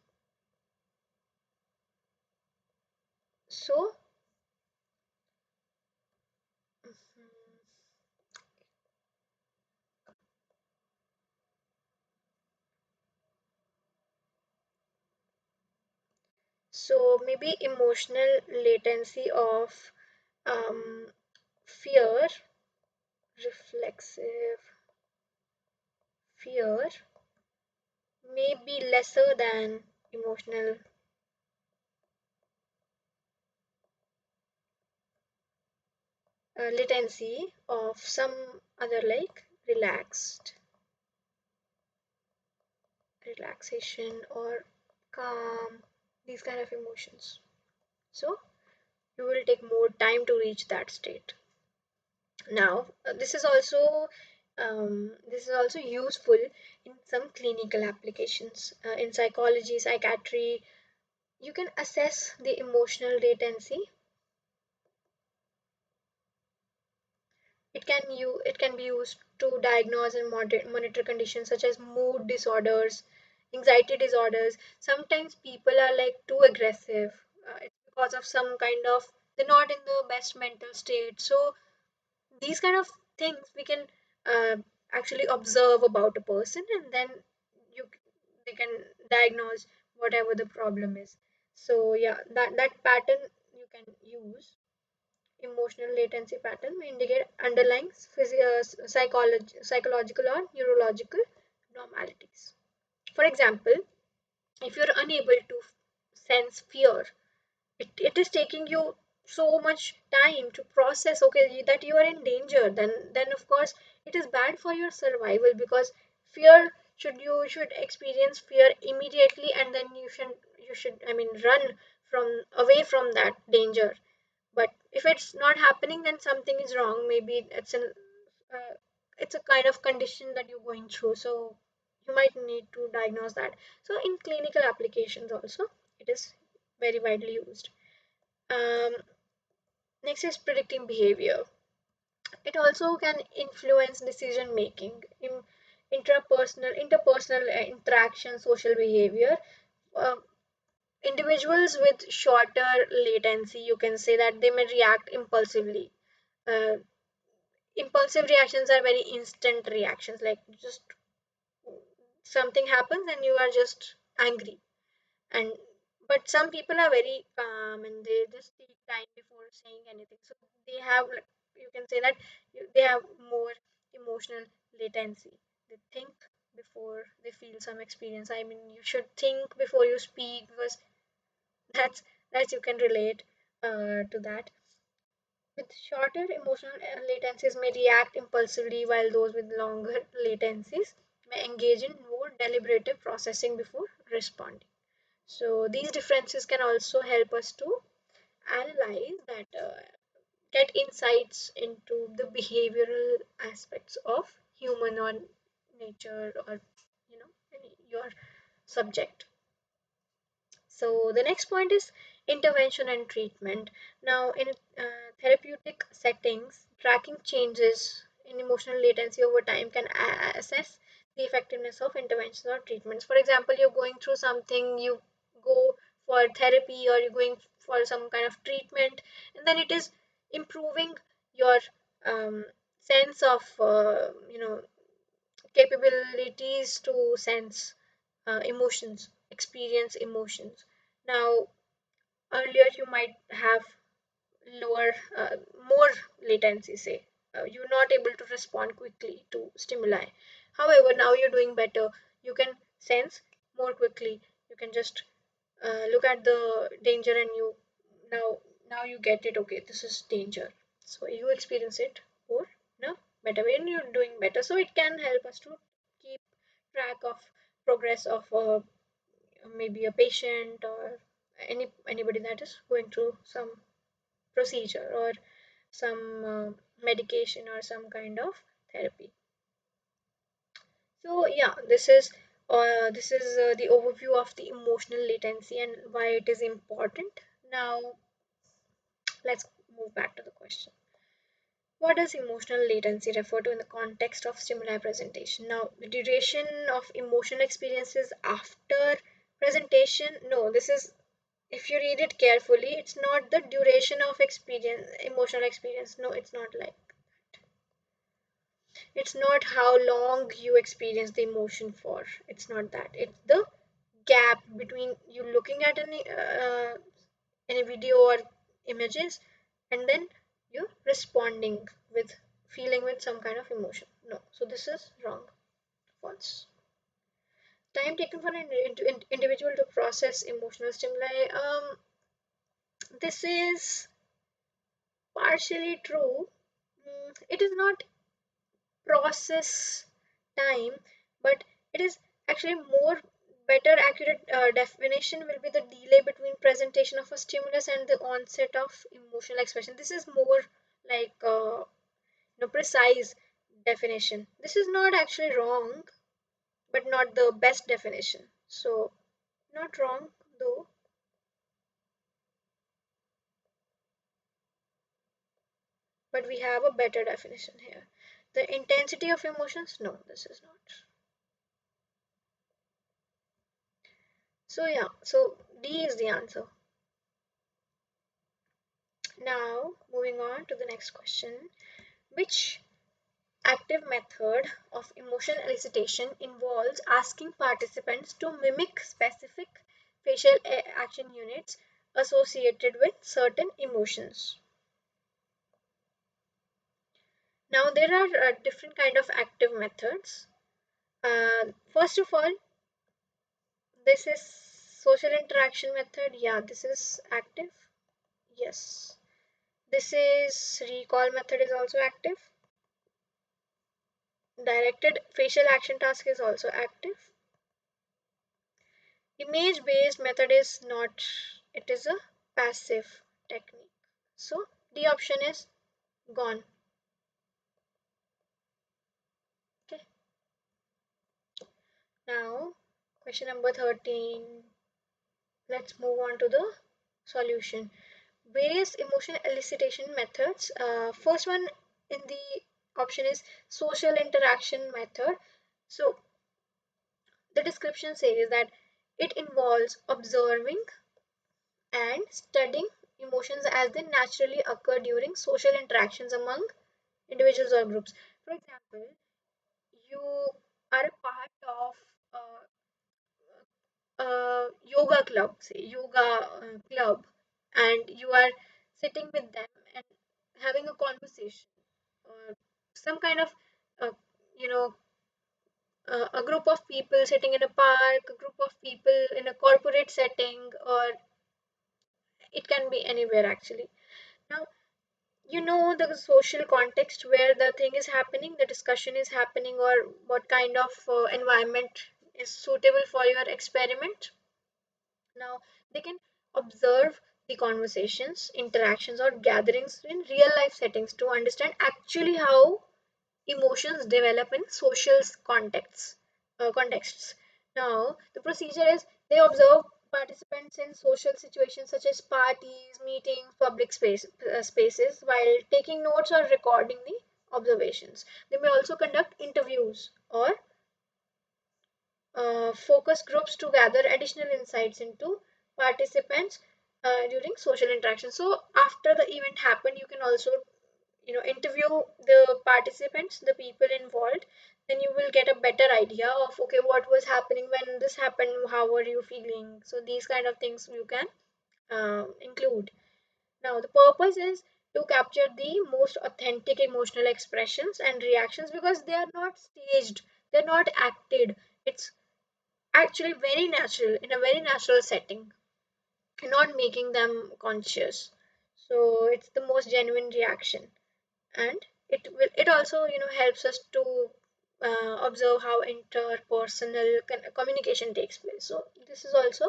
So mhm, so maybe emotional latency of fear, reflexive fear may be lesser than emotional latency of some other, like relaxation or calm, these kind of emotions. So you will take more time to reach that state. Now this is also useful in some clinical applications. In psychology, psychiatry, you can assess the emotional latency. It can be used to diagnose and monitor conditions such as mood disorders, anxiety disorders. Sometimes people are like too aggressive. It's because of some kind of, they're not in the best mental state. So these kind of things we can uh, actually observe about a person, and then you they can diagnose whatever the problem is. So yeah, that pattern you can use. Emotional latency pattern may indicate underlying psychological or neurological abnormalities. For example, if you're unable to sense fear, it is taking you so much time to process, okay, that you are in danger, then of course it is bad for your survival, because fear you should experience fear immediately, and then you should, I mean, run from away from that danger. But if it's not happening, then something is wrong. Maybe uh, it's a kind of condition that you're going through, so you might need to diagnose that. So in clinical applications also, it is very widely used. um, Next is predicting behavior. It also can influence decision making in interpersonal interaction, social behavior. uh, Individuals with shorter latency, you can say that they may react impulsively. uh, Impulsive reactions are very instant reactions, like just something happens and you are just angry. And but some people are very calm and they just take time before saying anything, so they have, like, you can say that they have more emotional latency. They think before they feel some experience. I mean, you should think before you speak, because that's you can relate to that. With shorter emotional latencies may react impulsively, while those with longer latencies may engage in more deliberative processing before responding. So these differences can also help us to analyze that, get insights into the behavioral aspects of human or nature, or your subject. So the next point is intervention and treatment. Now, in therapeutic settings, tracking changes in emotional latency over time can assess the effectiveness of interventions or treatments. For example, you're going through something, you go for therapy or you're going for some kind of treatment, and then it is improving your sense of capabilities to sense emotions, experience emotions. Now, earlier you might have lower, more latency, say. You're not able to respond quickly to stimuli. However, now you're doing better. You can sense more quickly. You can just look at the danger and now now you get it. Okay, this is danger. So you experience it more no better when you're doing better. So it can help us to keep track of progress of maybe a patient or anybody that is going through some procedure or some medication or some kind of therapy. So yeah, this is the overview of the emotional latency and why it is important. Now let's move back to the question. What does emotional latency refer to in the context of stimuli presentation? Now, the duration of emotional experiences after presentation. No, this is, if you read it carefully, it's not the duration of experience, emotional experience. No, it's not like, it's not how long you experience the emotion for. It's not that. It's the gap between you looking at any video or images and then you responding with feeling with some kind of emotion. No. So this is wrong. False. Time taken for an individual to process emotional stimuli. This is partially true. It is not process time, but it is actually more better accurate definition will be the delay between presentation of a stimulus and the onset of emotional expression. This is more like precise definition. This is not actually wrong, but not the best definition. So not wrong though, but we have a better definition here. The intensity of emotions, no, this is not. So yeah, so D is the answer. Now, moving on to the next question. Which active method of emotion elicitation involves asking participants to mimic specific facial action units associated with certain emotions? Now, there are different kind of active methods. First of all, this is social interaction method. Yeah, this is active. Yes. This is recall method is also active. Directed facial action task is also active. Image based method is not, it is a passive technique. So D option is gone. Okay. Now question number 13. Let's move on to the solution. Various emotion elicitation methods. First one in the option is social interaction method. So the description says that it involves observing and studying emotions as they naturally occur during social interactions among individuals or groups. For example, you are a part of a yoga club, say yoga club, and you are sitting with them and having a conversation, or some kind of uh, you know a group of people sitting in a park, a group of people in a corporate setting, or it can be anywhere actually. Now, you know the social context where the thing is happening, the discussion is happening, or what kind of environment is suitable for your experiment. Now they can observe the conversations, interactions, or gatherings in real life settings to understand actually how emotions develop in social contexts. Now, the procedure is they observe participants in social situations such as parties, meetings, public spaces while taking notes or recording the observations. They may also conduct interviews or focus groups to gather additional insights into participants during social interaction. So after the event happened, you can also interview the participants, the people involved. Then you will get a better idea of, okay, what was happening when this happened, how were you feeling. So these kind of things you can include. Now the purpose is to capture the most authentic emotional expressions and reactions, because they are not staged, they're not acted. It's actually very natural, in a very natural setting, not making them conscious. So it's the most genuine reaction. And it also helps us to observe how interpersonal communication takes place. So this is also,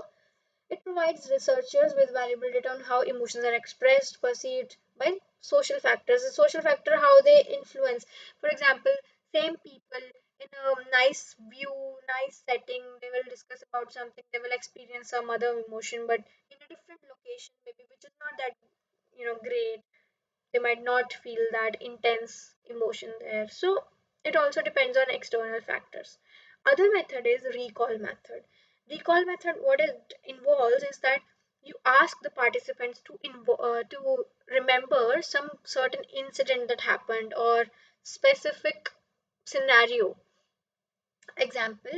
it provides researchers with valuable data on how emotions are expressed, perceived by social factors. The social factor, how they influence. For example, same people in a nice view, nice setting, they will discuss about something, they will experience some other emotion, but in a different location, maybe, which is not that great, they might not feel that intense emotion there. So it also depends on external factors. Other method is recall method. Recall method, what it involves is that you ask the participants to remember some certain incident that happened or specific scenario. Example,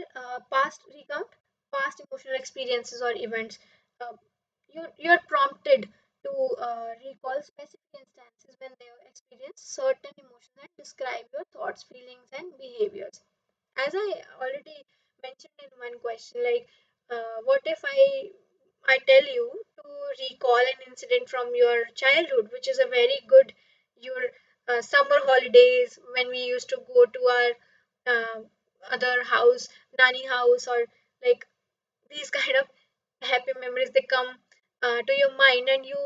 past recount past emotional experiences or events. Uh, you're prompted to recall specific instances when they have experienced certain emotions and describe your thoughts, feelings, and behaviors. As I already mentioned in one question, like, what if I tell you to recall an incident from your childhood, which is a very good, your summer holidays when we used to go to our uh, other house, nanny house, or like these kind of happy memories, they come to your mind and you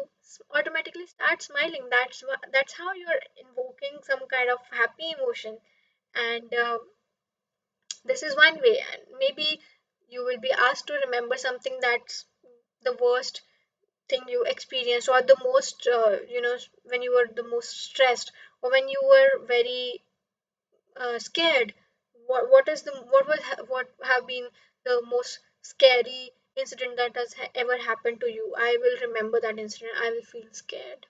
automatically start smiling. That's how you're invoking some kind of happy emotion. And this is one way. And maybe you will be asked to remember something that's the worst thing you experienced, or the most when you were the most stressed, or when you were very scared. What have been the most scary incident that has ever happened to you? I will remember that incident, I will feel scared.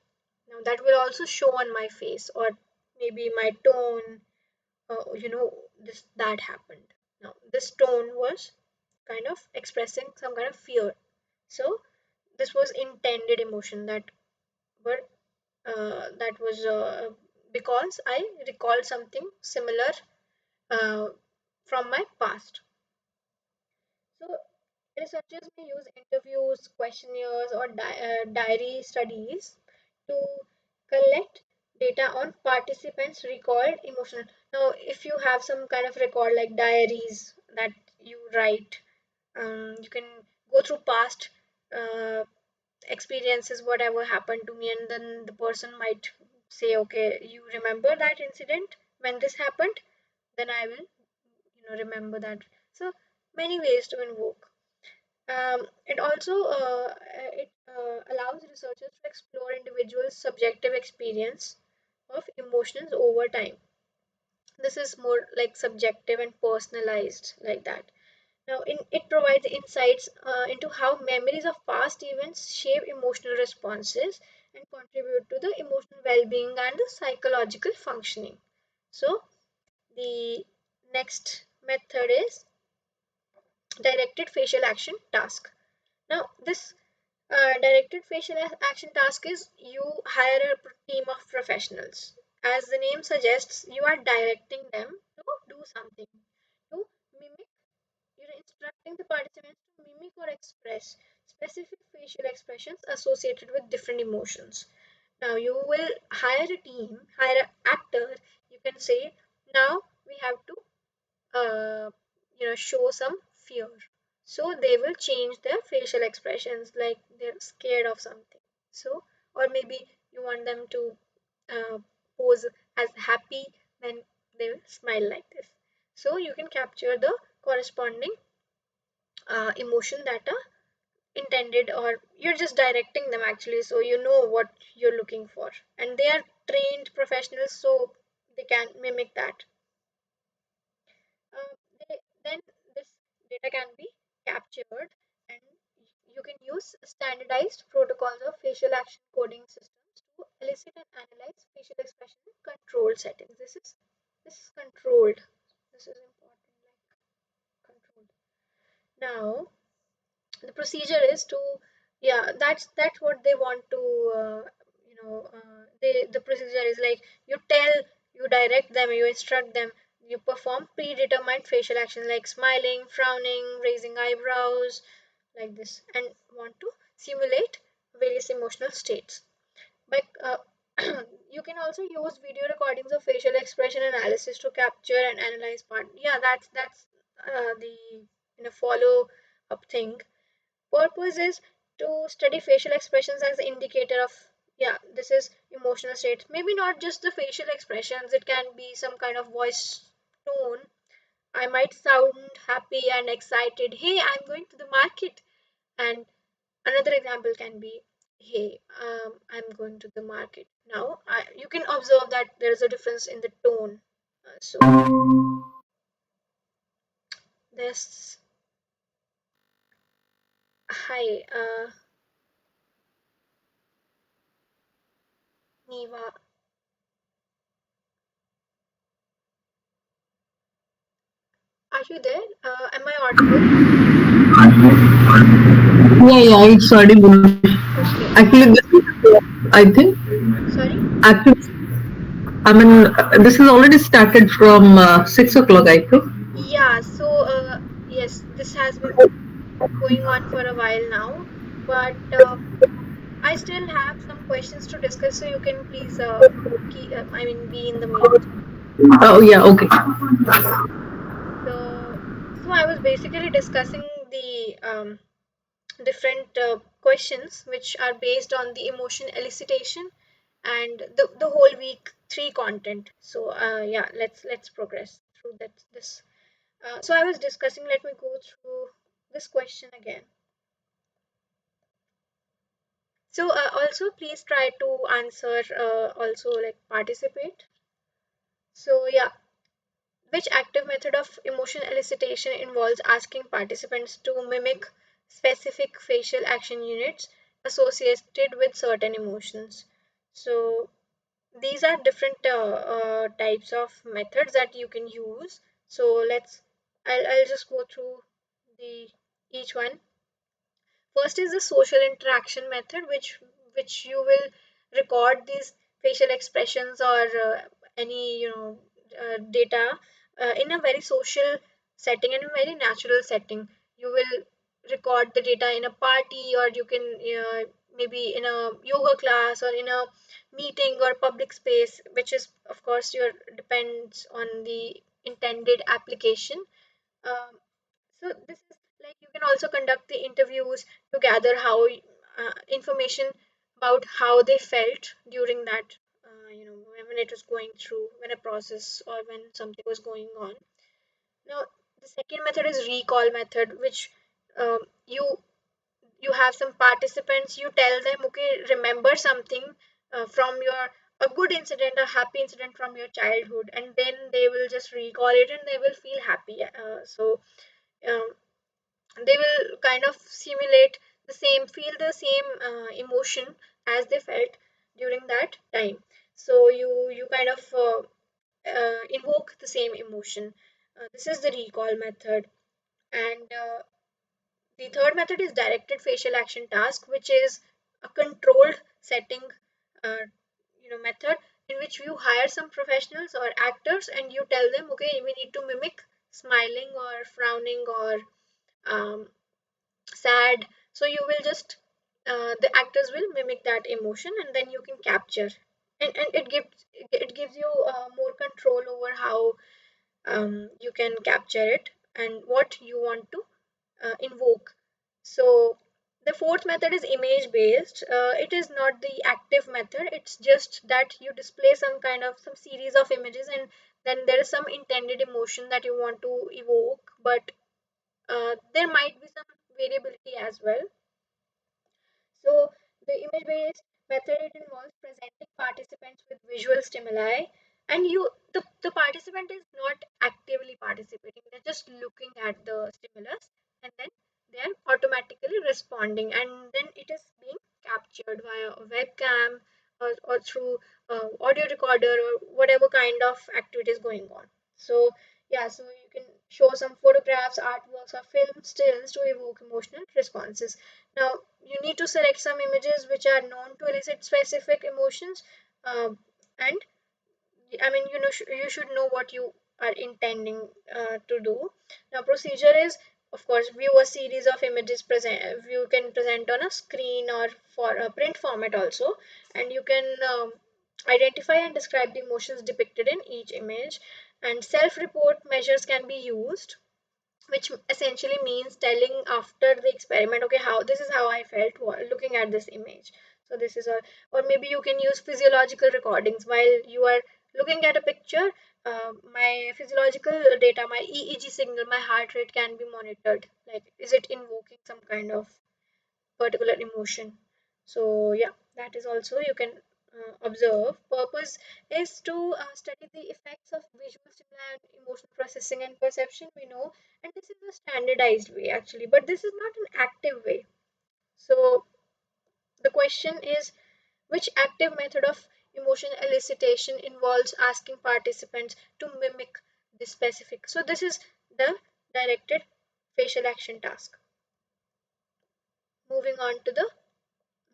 Now that will also show on my face, or maybe my tone. This that happened. Now this tone was kind of expressing some kind of fear. So this was intended emotion that was because I recalled something similar uh, from my past. So researchers may use interviews, questionnaires, or diary studies to collect data on participants' recalled emotional. Now, if you have some kind of record like diaries that you write, you can go through past uh, experiences, whatever happened to me, and then the person might say, "Okay, you remember that incident when this happened? Then I will, remember that." So many ways to invoke. It also allows researchers to explore individuals' subjective experience of emotions over time. This is more like subjective and personalized, like that. Now, it provides insights into how memories of past events shape emotional responses and contribute to the emotional well-being and the psychological functioning. So, the next method is directed facial action task. Now, this directed facial action task is, you hire a team of professionals. As the name suggests, you are directing them to do something, to mimic. You're instructing the participants to mimic or express specific facial expressions associated with different emotions. Now, you will hire a team, hire an actor. You can say, now we have to show some fear. So they will change their facial expressions like they're scared of something. So, or maybe you want them to uh, pose as happy, then they will smile like this. So you can capture the corresponding emotion that are intended, or you're just directing them actually, so you know what you're looking for. And they are trained professionals, so they can mimic that. Then this data can be captured, and you can use standardized protocols of facial action coding systems to elicit and analyze facial expression in controlled settings. This is controlled. This is important, like controlled. Now the procedure is to, yeah, that's what they want to, the procedure is like, you direct them, you instruct them, you perform predetermined facial actions like smiling, frowning, raising eyebrows, like this, and want to simulate various emotional states. But you can also use video recordings of facial expression analysis to capture and analyze part. Yeah, that's the follow up thing. Purpose is to study facial expressions as an indicator of, yeah, this is emotional states. Maybe not just the facial expressions, it can be some kind of voice tone. I might sound happy and excited, hey, I'm going to the market. And another example can be, hey, I'm going to the market now. You can observe that there is a difference in the tone. So this, hi, Niva, are you there? Am I audible? Yeah, yeah, it's audible. Okay. Actually, this is, I think, Sorry? actually, I mean, this is already started from 6 o'clock, I think. Yeah, so yes, this has been going on for a while now, but I still have some questions to discuss, so you can please be in the mute. Oh, yeah, okay. So, I was basically discussing the different questions which are based on the emotion elicitation and the whole week three content. So, yeah, let's progress through this. So I was discussing, let me go through this question again. So also please try to answer, also like participate. So yeah, which active method of emotion elicitation involves asking participants to mimic specific facial action units associated with certain emotions? So these are different types of methods that you can use. So I'll just go through the each one. First is the social interaction method, which you will record these facial expressions or any data in a very social setting and a very natural setting. You will record the data in a party, or you can maybe in a yoga class or in a meeting or public space, which is of course your depends on the intended application. Um, so this is like, you can also conduct the interviews to gather how information about how they felt during that, when it was going through, when a process or when something was going on. Now the second method is recall method, which um, you you have some participants, you tell them, okay, remember something from your, a good incident, a happy incident from your childhood, and then they will just recall it and they will feel happy. Um, they will kind of simulate the same, feel the same emotion as they felt during that time. So you kind of invoke the same emotion. This is the recall method. And the third method is directed facial action task, which is a controlled setting, uh, method, in which you hire some professionals or actors and you tell them, okay, we need to mimic smiling or frowning or um, sad. So you will just the actors will mimic that emotion, and then you can capture, and it gives you more control over how you can capture it and what you want to invoke. So the fourth method is image based. It is not the active method, it's just that you display some kind of some series of images, and then there is some intended emotion that you want to evoke, but there might be some variability as well. So the image based method, it involves presenting participants with visual stimuli, and responding, and then it is being captured via a webcam or through audio recorder or whatever kind of activity is going on. So yeah, so you can show some photographs, artworks, or film stills to evoke emotional responses. Now you need to select some images which are known to elicit specific emotions, and I mean, you should know what you are intending to do. Now, procedure is, of course, view a series of images present. You can present on a screen or for a print format also, and you can identify and describe the emotions depicted in each image. And self-report measures can be used, which essentially means telling after the experiment, okay, how this is how I felt looking at this image. So this is a, or maybe you can use physiological recordings while you are looking at a picture. My physiological data, my EEG signal, my heart rate can be monitored, like is it invoking some kind of particular emotion. So yeah, that is also you can observe. Purpose is to study the effects of visual stimuli and emotional processing and perception, we know, and this is a standardized way actually, but this is not an active way. So the question is, which active method of emotion elicitation involves asking participants to mimic the specific? So this is the directed facial action task. Moving on to the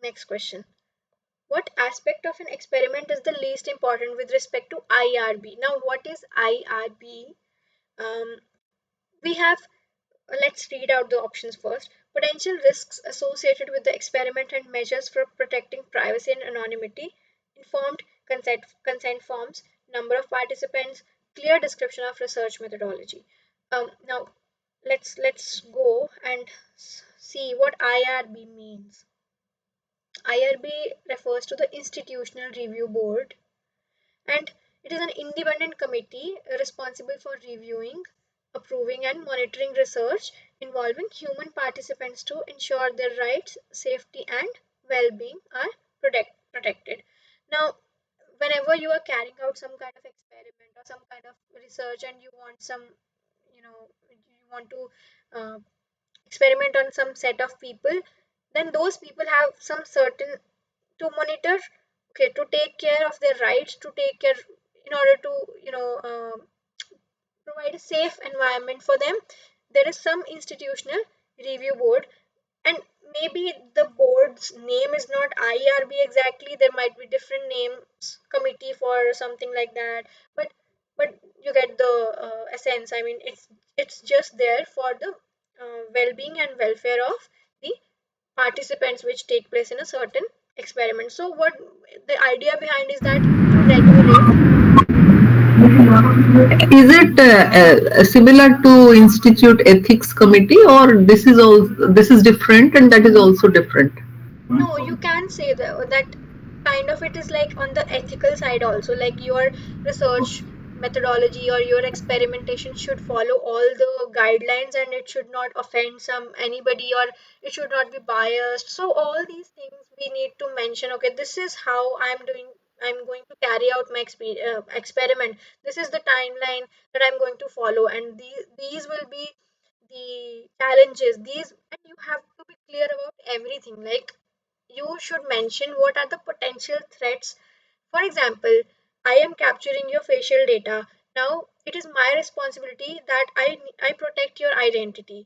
next question. What aspect of an experiment is the least important with respect to IRB? Now, what is IRB? Um, we have, let's read out the options first. Potential risks associated with the experiment and measures for protecting privacy and anonymity, informed consent forms, number of participants, clear description of research methodology. Now, let's go and see what IRB means. IRB refers to the Institutional Review Board, and it is an independent committee responsible for reviewing, approving, and monitoring research involving human participants to ensure their rights, safety, and well being are protected. Now, whenever you are carrying out some kind of experiment or some kind of research and you want some, you want to experiment on some set of people, then those people have some certain to monitor, okay, to take care of their rights, to take care in order to provide a safe environment for them. There is some institutional review board, and maybe the board's name is not IRB exactly, there might be different names, committee for something like that, but you get the essence. I mean, it's just there for the well-being and welfare of the participants which take place in a certain experiment. So what the idea behind is that to regulate. Is it similar to Institute Ethics Committee, or this is different and that is also different? No, you can say that kind of it is like on the ethical side also, like your research methodology or your experimentation should follow all the guidelines and it should not offend some anybody or it should not be biased. So all these things we need to mention. Okay, this is how I'm going to carry out my experiment. This is the timeline that I'm going to follow, and these will be the challenges. These, and you have to be clear about everything. Like you should mention what are the potential threats. For example, I am capturing your facial data. Now, it is my responsibility that I protect your identity.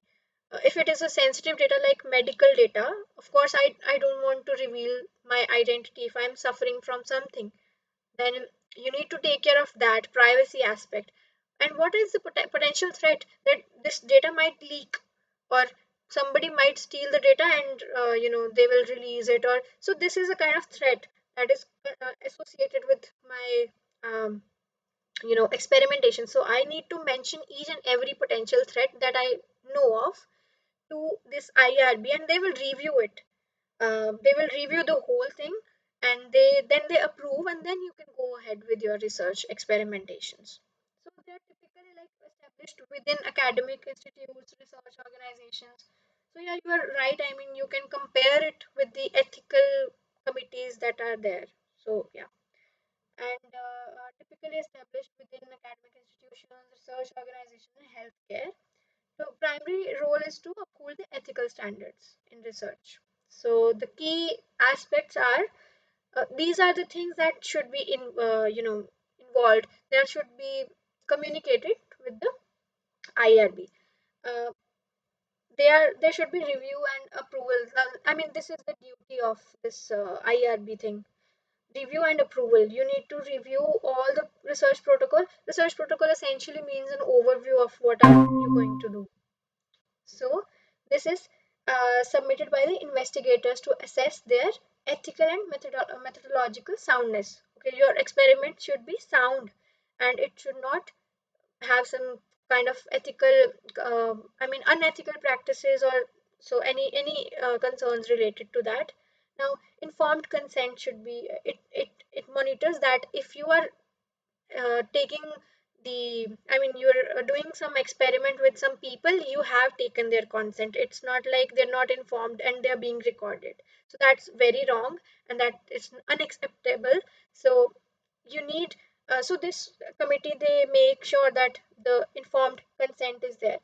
If it is a sensitive data like medical data, of course, I don't want to reveal my identity if I'm suffering from something. Then you need to take care of that privacy aspect. And what is the potential threat that this data might leak, or somebody might steal the data and they will release it, or so this is a kind of threat that is associated with my experimentation. So I need to mention each and every potential threat that I know of to this IRB, and they will review it. They will review the whole thing, and they approve, and then you can go ahead with your research experimentations. So they are typically like established within academic institutes, research organizations. So yeah, you are right. I mean, you can compare it with the ethical committees that are there. So yeah, and are typically established within academic institutions, research organizations, and healthcare. So primary role is to uphold the ethical standards in research. So the key aspects are these are the things that should be involved. There should be communicated with the IRB. Uh, there should be review and approval. I mean, this is the duty of this IRB thing. Review and approval. You need to review all the research protocol. Research protocol essentially means an overview of what are you going to do. So this is submitted by the investigators to assess their ethical and methodological soundness. Okay, your experiment should be sound, and it should not have some kind of ethical, I mean, unethical practices or so any concerns related to that. Now, informed consent should be it monitors that if you are taking the I mean you're doing some experiment with some people, you have taken their consent. It's not like they're not informed and they're being recorded. So that's very wrong, and that is unacceptable. So you need so this committee, they make sure that the informed consent is there.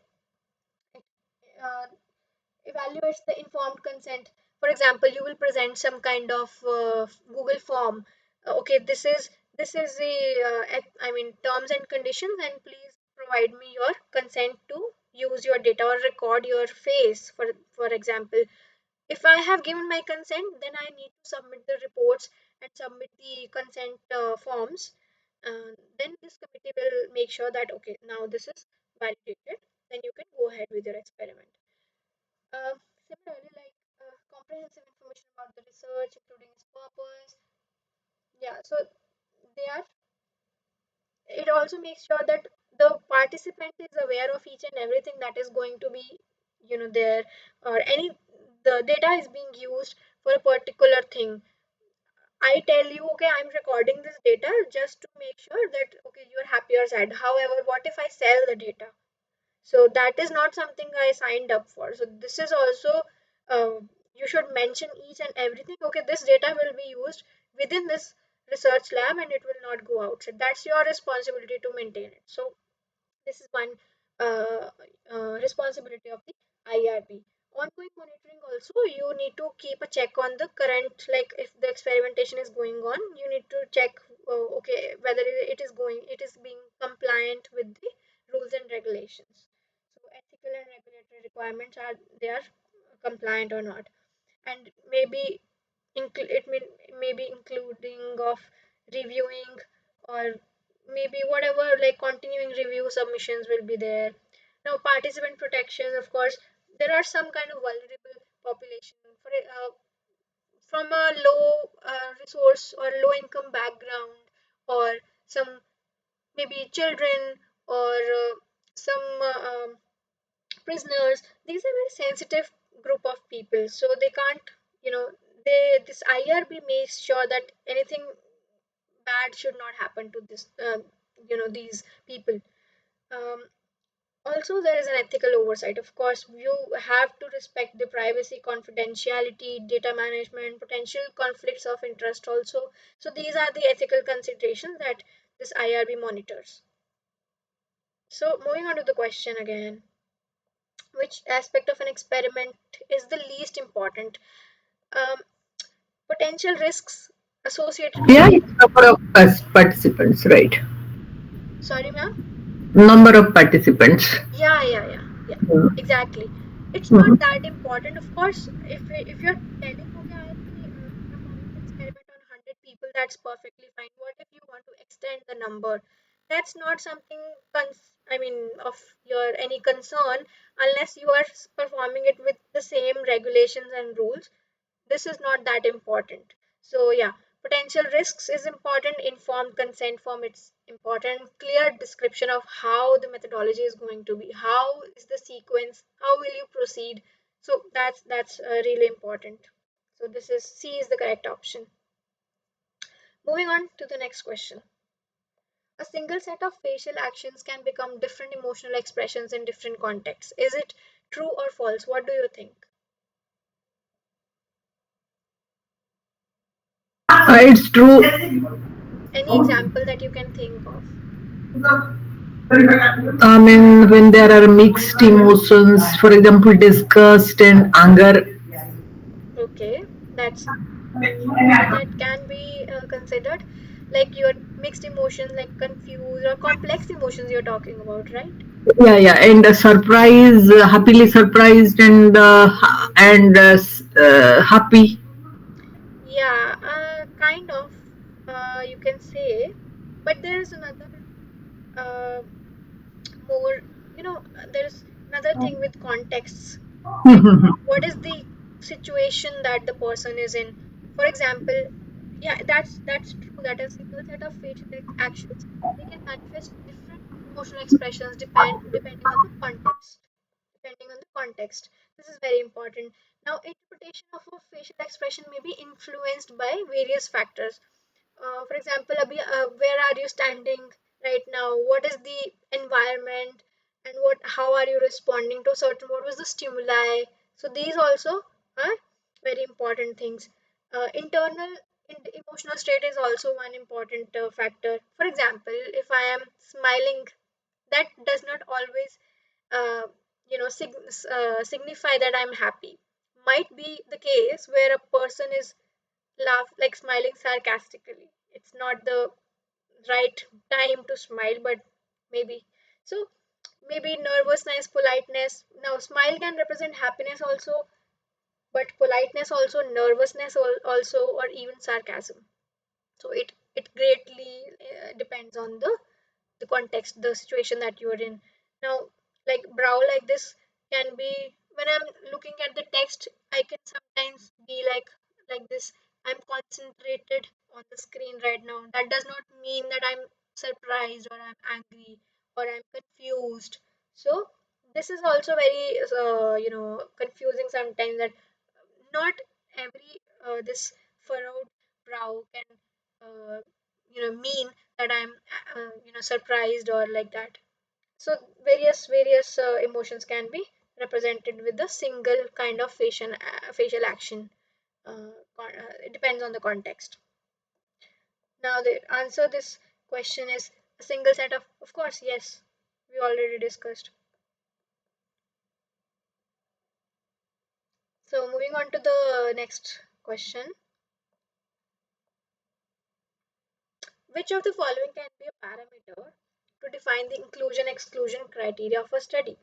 It evaluates the informed consent. For example, you will present some kind of Google form. Okay, this is the I mean terms and conditions, and please provide me your consent to use your data or record your face. For example, if I have given my consent, then I need to submit the reports and submit the consent forms. Then this committee will make sure that okay, now this is validated. Then you can go ahead with your experiment. Uh, Similarly, like comprehensive information about the research, including its purpose. Yeah, so they are. It also makes sure that the participant is aware of each and everything that is going to be, there, or any the data is being used for a particular thing. I tell you, okay, I'm recording this data just to make sure that okay, you're happy or sad. However, what if I sell the data? So that is not something I signed up for. So this is also you should mention each and everything. Okay, this data will be used within this research lab and it will not go outside. That's your responsibility to maintain it. So this is one uh, responsibility of the IRB. Ongoing monitoring also, you need to keep a check on the current, like if the experimentation is going on, you need to check, okay, whether it is being compliant with the rules and regulations. So ethical and regulatory requirements are they are compliant or not, and maybe it maybe including of reviewing or maybe whatever like continuing review submissions will be there. Now participant protection, of course, there are some kind of vulnerable population from a low resource or low income background, or some maybe children, or some prisoners. These are very sensitive group of people, so they can't, you know they this IRB makes sure that anything bad should not happen to this these people. um, Also, there is an ethical oversight. Of course, you have to respect the privacy, confidentiality, data management, potential conflicts of interest also. So these are the ethical considerations that this IRB monitors. So moving on to the question again, which aspect of an experiment is the least important? um, Potential risks associated with Yeah, the it's number of participants, right? sorry ma'am. Number of participants. Yeah, Mm. exactly. It's not Mhm. that important. Of course, if you're telling, okay, I'll be performing the experiment on 100 people, that's perfectly fine. What if you want to extend the number? That's not something I mean of your any concern, unless you are performing it with the same regulations and rules. This is not that important. So yeah, potential risks is important, informed consent form it's important, clear description of how the methodology is going to be, how is the sequence, how will you proceed. So that's really important. So this is C is the correct option. Moving on to the next question. A single set of facial actions can become different emotional expressions in different contexts. Is it true or false? What do you think? It's true. Any example that you can think of? I mean, when there are mixed emotions, for example, disgust and anger. Okay, that's that can be considered like your mixed emotions, like confused or complex emotions you're talking about, right? Yeah, yeah, and surprise, happily surprised, and happy. Yeah, kind of, you can say, but there's another uh, more, there's another thing with contexts, like what is the situation that the person is in. For example, yeah, that's true that a single set of facial actions, they can manifest different emotional expressions depending on the context. Depending on the context, this is very important. Now, interpretation of a facial expression may be influenced by various factors. For example, Abhi, where are you standing right now? What is the environment, and how are you responding to certain? What was the stimuli? So these also are very important things. Internal emotional state is also one important factor. For example, if I am smiling, that does not always uh, signify that I'm happy. Might be the case where a person is like smiling sarcastically. It's not the right time to smile, but maybe. So maybe nervousness, politeness. Now, smile can represent happiness also, but politeness also, nervousness also, or even sarcasm. So it greatly depends on the context, the situation that you're in. Now, like brow like this can be, when I'm looking at the text, I can sometimes be like this. I'm concentrated on the screen right now. That does not mean that I'm surprised or I'm angry or I'm confused. So this is also very confusing sometimes, that not every this furrowed brow can mean that I'm surprised or like that. So various emotions can be represented with a single kind of facial action. It depends on the context. Now the answer this question is a single set of course, yes, we already discussed. So moving on to the next question. Which of the following can be a parameter to define the inclusion exclusion criteria of a study?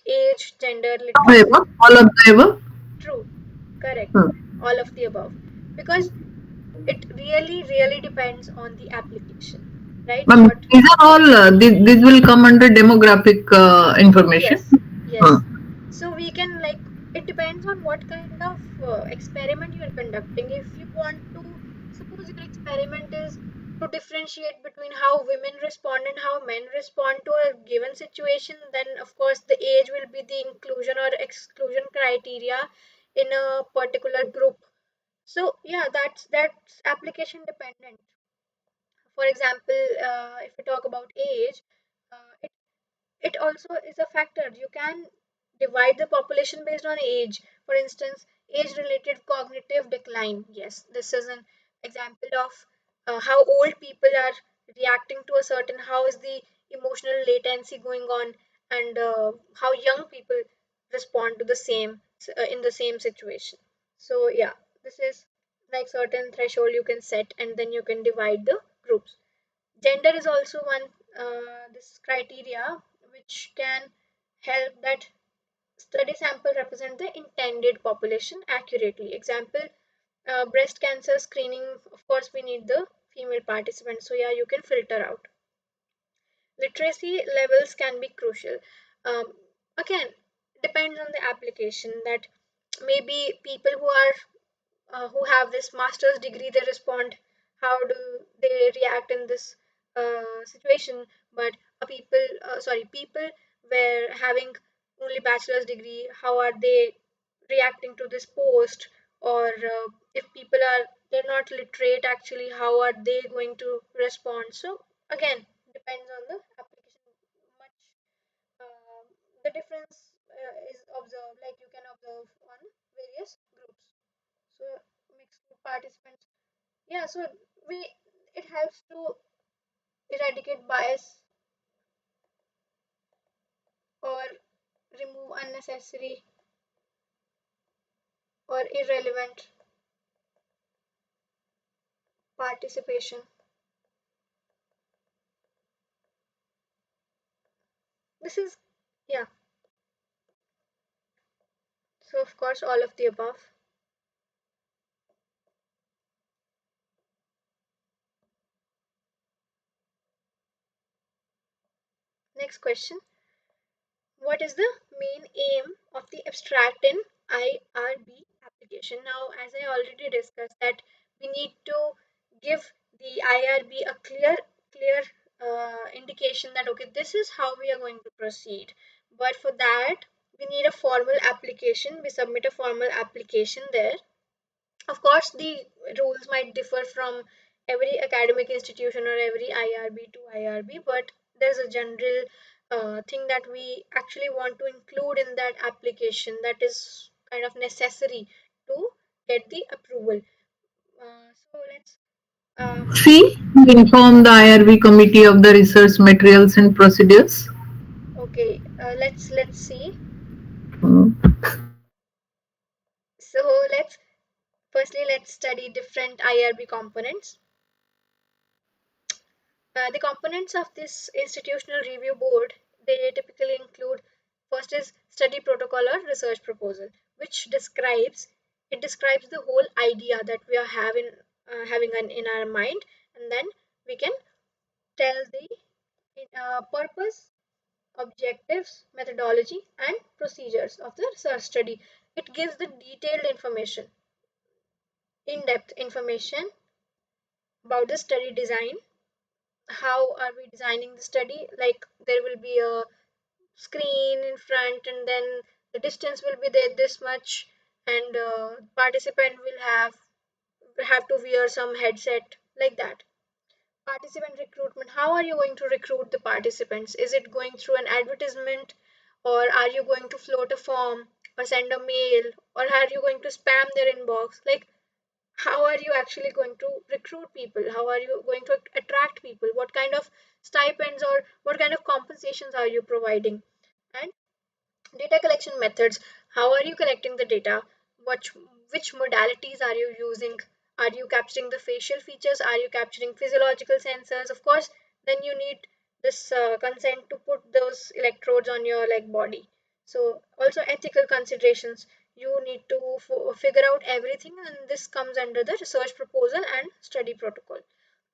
Age, gender, literacy. All of the above. True, correct. Hmm. All of the above. Because it really depends on the application, right? What These are all, these will come under demographic information. Yes, Hmm. yes. So we can like, it depends on what kind of experiment you are conducting. If you want to, suppose your experiment is to differentiate between how women respond and how men respond to a given situation, then of course the age will be the inclusion or exclusion criteria in a particular group. So yeah, that's application dependent. For example, if we talk about age, it also is a factor. You can divide the population based on age. For instance, age related cognitive decline. Yes, this is an example of how old people are reacting to a certain, how is the emotional latency going on, and how young people respond to the same in the same situation. So yeah, this is like certain threshold you can set, and then you can divide the groups. Gender is also one this criteria which can help that study sample represent the intended population accurately. Example, breast cancer screening, of course we need the female participants, so yeah, you can filter out. Literacy levels can be crucial. Again, depends on the application, that maybe people who have this master's degree, they respond, how do they react in this situation. But people were having only bachelor's degree, how are they reacting to this post? Or if people are, they're not literate actually, how are they going to respond? So again, depends on the application. Much the difference is observed, like you can observe on various groups. So mixed group participants, yeah, so we it helps to eradicate bias or remove unnecessary. or irrelevant participation. This is, yeah, so of course, all of the above. Next question. What is the main aim of the abstract in IRB application? Now, as I already discussed, that we need to give the IRB a clear indication that okay, this is how we are going to proceed. But for that, we need a formal application. We submit a formal application there. Of course, the rules might differ from every academic institution or every IRB to IRB, but there's a general thing that we actually want to include in that application that is kind of necessary to get the approval. So let's C. Inform the IRB committee of the research materials and procedures. okay. Let's see. Uh, So let's study different IRB components. The components of this institutional review board, they typically include first is study protocol or research proposal, which describes the whole idea that we are having in our mind, and then we can tell the purpose, objectives, methodology, and procedures of the research study. It gives the detailed information, in-depth information about the study design. How are we designing the study? Like there will be a screen in front, and then the distance will be there this much, and participant will have to wear some headset like that. Participant recruitment. How are you going to recruit the participants? Is it going through an advertisement, or are you going to float a form or send a mail, or are you going to spam their inbox? Like how are you actually going to recruit people? How are you going to attract people? What kind of stipends or what kind of compensations are you providing? And data collection methods. How are you collecting the data? what which modalities are you using? Are you capturing the facial features? Are you capturing physiological sensors? Of course, then you need this consent to put those electrodes on your like body. So also ethical considerations, you need to figure out everything, and this comes under the research proposal and study protocol.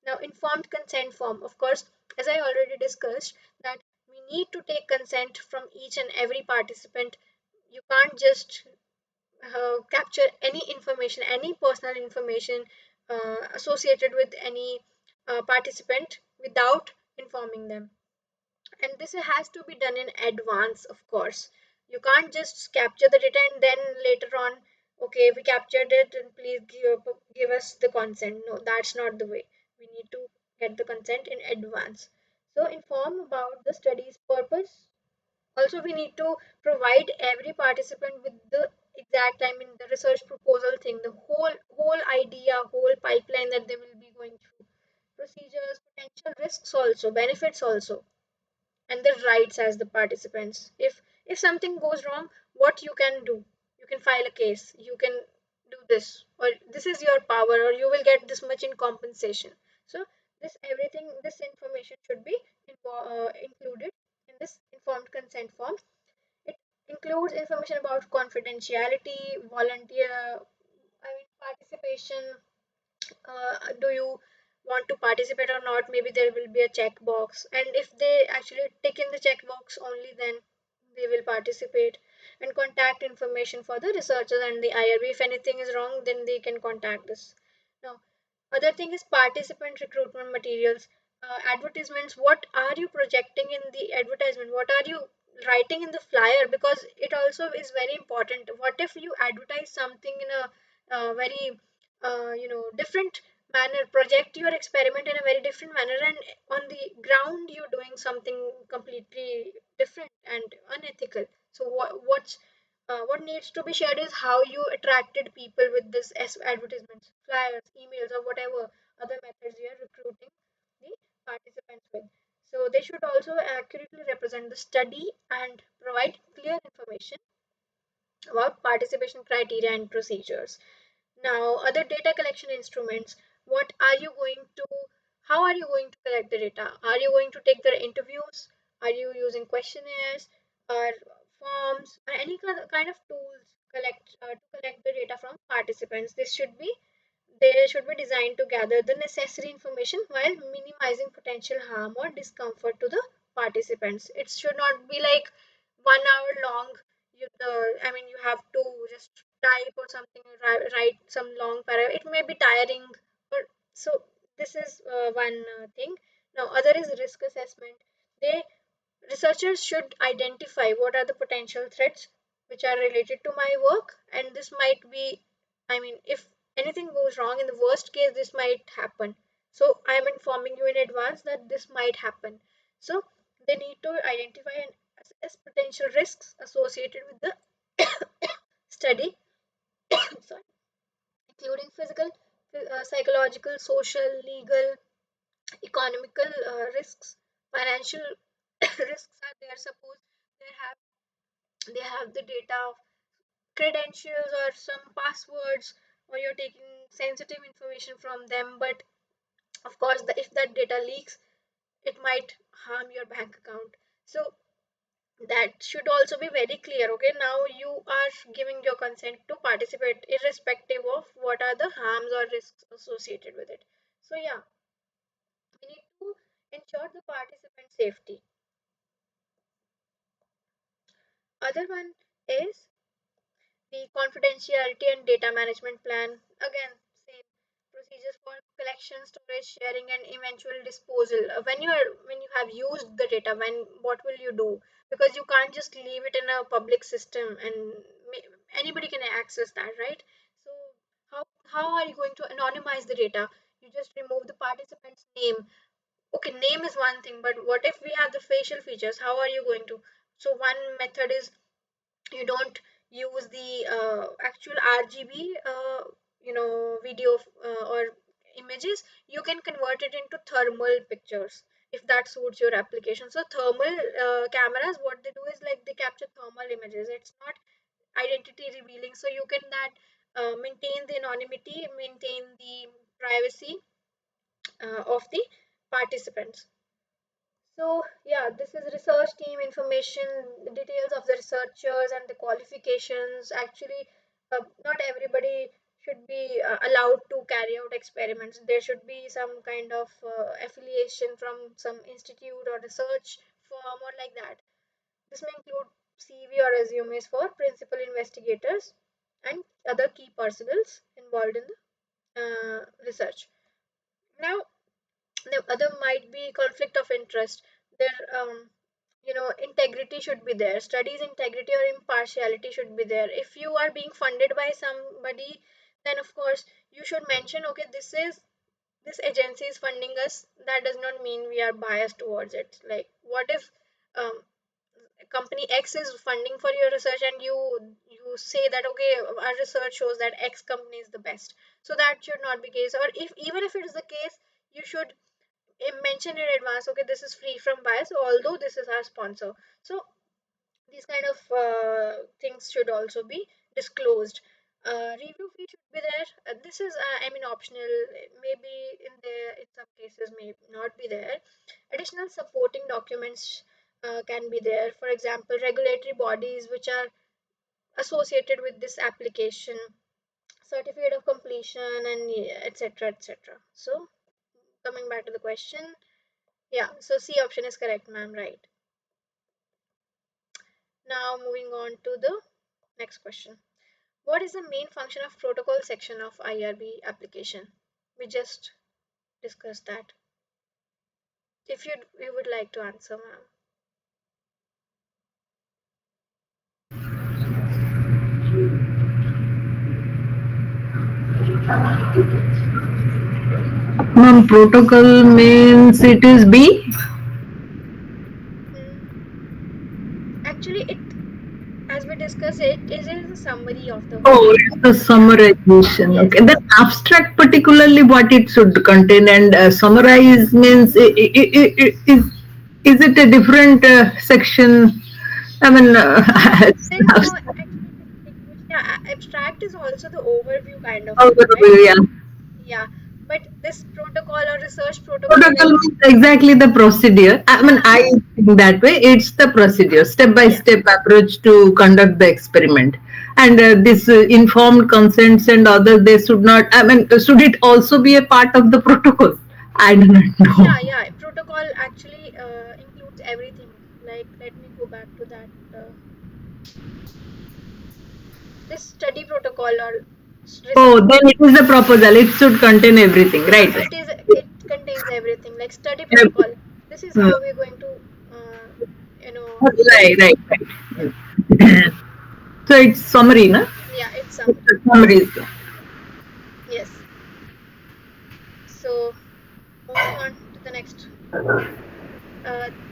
Now, informed consent form, of course, as I already discussed, that we need to take consent from each and every participant. You can't just capture any information, any personal information associated with any participant without informing them. And this has to be done in advance, of course. You can't just capture the data and then later on, okay, we captured it and please give us the consent. No, that's not the way. We need to get the consent in advance. So inform about the study's purpose. Also, we need to provide every participant with the exact, I mean, the research proposal thing, the whole idea, whole pipeline that they will be going through, procedures, potential risks also, benefits also, and the rights as the participants. If something goes wrong, what you can do? You can file a case. You can do this, or this is your power, or you will get this much in compensation. So this information should be included in this informed consent form. It includes information about confidentiality, volunteer, I mean participation, do you want to participate or not? Maybe there will be a checkbox, and if they actually tick in the checkbox only, then they will participate. And contact information for the researchers and the IRB. If anything is wrong, then they can contact this. Now, other thing is participant recruitment materials, advertisements. What are you projecting in the advertisement? What are you writing in the flyer? Because it also is very important. What if you advertise something in a very different manner, project your experiment in a very different manner, and on the ground you're doing something completely different and unethical. So what needs to be shared is how you attracted people with this advertisements, flyers, emails, or whatever other methods you are recruiting the participants with. So they should also accurately represent the study and provide clear information about participation criteria and procedures. Now, other data collection instruments, what are you going to, how are you going to collect the data? Are you going to take their interviews? Are you using questionnaires or forms or any kind of tools to collect the data from participants? They should be designed to gather the necessary information while minimizing potential harm or discomfort to the participants. It should not be like 1 hour long. You have to just type or something, write some long paragraph. It may be tiring, or so. This is one thing. Now, other is risk assessment. They Researchers should identify what are the potential threats which are related to my work, and this might be, if anything goes wrong, in the worst case, this might happen. So, I am informing you in advance that this might happen. So, they need to identify and assess potential risks associated with the study, sorry, including physical, psychological, social, legal, economical risks, financial risks are there. Suppose they have they have the data of credentials or some passwords, or you're taking sensitive information from them, but of course if that data leaks, it might harm your bank account. So that should also be very clear. Okay, now you are giving your consent to participate irrespective of what are the harms or risks associated with it. So yeah, we need to ensure the participant safety. Other one is the confidentiality and data management plan. Again, same procedures for collection, storage, sharing, and eventual disposal. When you have used the data, what will you do? Because you can't just leave it in a public system and anybody can access that, right? So how are you going to anonymize the data? You just remove the participant's name. Okay, name is one thing, but what if we have the facial features? How are you going to? So one method is you don't use the actual RGB, video or images. You can convert it into thermal pictures if that suits your application. So thermal cameras, what they do is like they capture thermal images. It's not identity revealing, so you can that maintain the anonymity, maintain the privacy of the participants. So yeah, this is research team information, the details of the researchers and the qualifications. Actually, not everybody should be allowed to carry out experiments. There should be some kind of affiliation from some institute or research firm or like that. This may include CV or resumes for principal investigators and other key personnel involved in the research. Now, the other might be conflict of interest. There integrity should be there. Studies integrity or impartiality should be there. If you are being funded by somebody, then of course you should mention, okay, this agency is funding us. That does not mean we are biased towards it. Like, what if um, company X is funding for your research, and you say that, okay, our research shows that X company is the best. So that should not be case. Or if even if it is the case, you should mention in advance, okay, this is free from bias, although this is our sponsor. So these kind of things should also be disclosed. Review fee should be there. This is optional. Maybe in some cases may not be there. Additional supporting documents can be there. For example, regulatory bodies which are associated with this application, certificate of completion, and etc etc. So coming back to the question, yeah, so C option is correct, ma'am, right. Now moving on to the next question. What is the main function of protocol section of IRB application? We just discussed that. If you would like to answer, ma'am. Ma'am, protocol means it is B? Mm, Actually, it as we discussed, it is a summary of the Oh, work. it's the Yeah. summarization. Yes. Okay. Then abstract particularly what it should contain, and summarize means is it a different section? I mean, There is no actually. abstract is also the overview kind of thing, right? Overview, yeah. Yeah, but this protocol or research protocol, Protocol like, means exactly the procedure. I mean, yeah, I think that way. It's the procedure, step by yeah, step approach to conduct the experiment. And this informed consents and others, they should not. I mean, should it also be a part of the protocol? I do not know. yeah. Protocol actually includes everything. Like, let me go back to that. This study protocol or Oh, research then protocol. it is a proposal. It should contain everything, Yeah, right? it contains everything. Like study protocol. This is Hmm. how we're going to, uh, Right, study. right, Yeah, right. So it's summary, na? yeah. It's It's summary. a summary. Is there. Yes. So moving on to the next.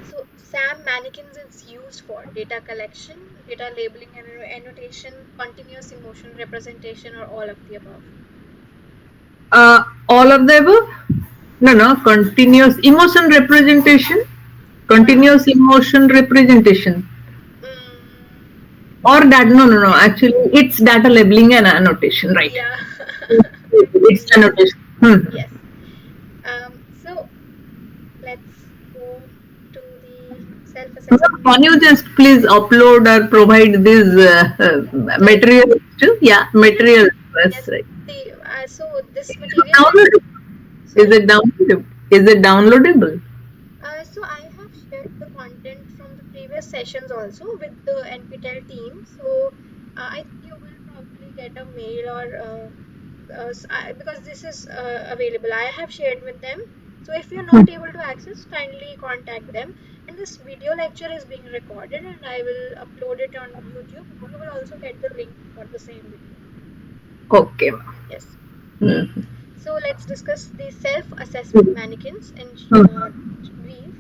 So SAM mannequins is used for data collection, data labeling and annotation, continuous emotion representation, or all of the above. All of the above? No, no. Continuous emotion representation. Uh, Continuous emotion representation. mm, Or that, no, no, no. Actually, it's data labeling and annotation, right? yeah, It's yes, annotation. Hmm. yes. So let's go to the self-assessment. Can you just please upload or provide these Like, materials too? Yeah, yes, materials. Yes, yes. right. The so this material is, Downloadable. Is sorry. it downloadable? Is it downloadable? So I have shared the content from the previous sessions also with the NPTEL team. So I think you will probably get a mail or because this is available. I have shared with them. So if you're not able to access, kindly contact them. And this video lecture is being recorded, and I will upload it on YouTube. You will also get the link for the same video. Okay. Yes. Hmm. So let's discuss the self-assessment mannequins in brief.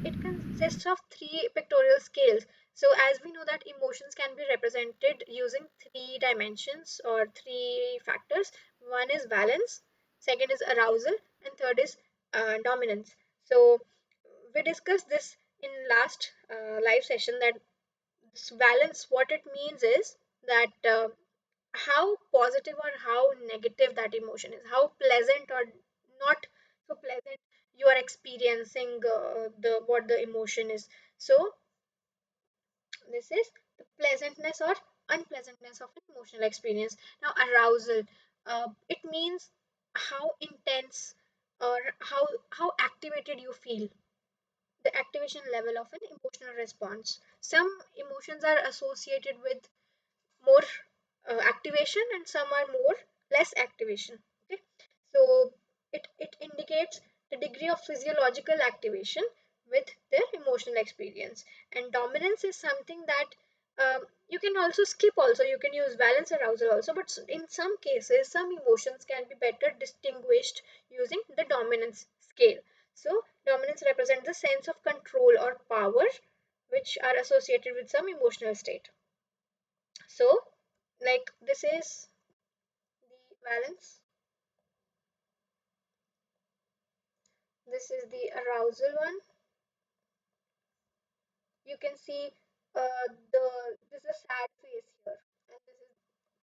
It consists of three pictorial scales. So as we know that emotions can be represented using three dimensions or three factors. One is valence, second is arousal, and third is dominance. So we discussed this in last live session that this valence, what it means is that how positive or how negative that emotion is, how pleasant or not so pleasant you are experiencing the what the emotion is. So this is the pleasantness or unpleasantness of an emotional experience. Now arousal, it means how intense or how activated you feel, the activation level of an emotional response. Some emotions are associated with more activation and some are more less activation. Okay, so it indicates the degree of physiological activation with their emotional experience. And dominance is something that you can also skip, also you can use valence arousal also, but in some cases some emotions can be better distinguished using the dominance scale. So dominance represents the sense of control or power which are associated with some emotional state. So, like, this is the valence, this is the arousal one. You can see this is a sad face here, and this is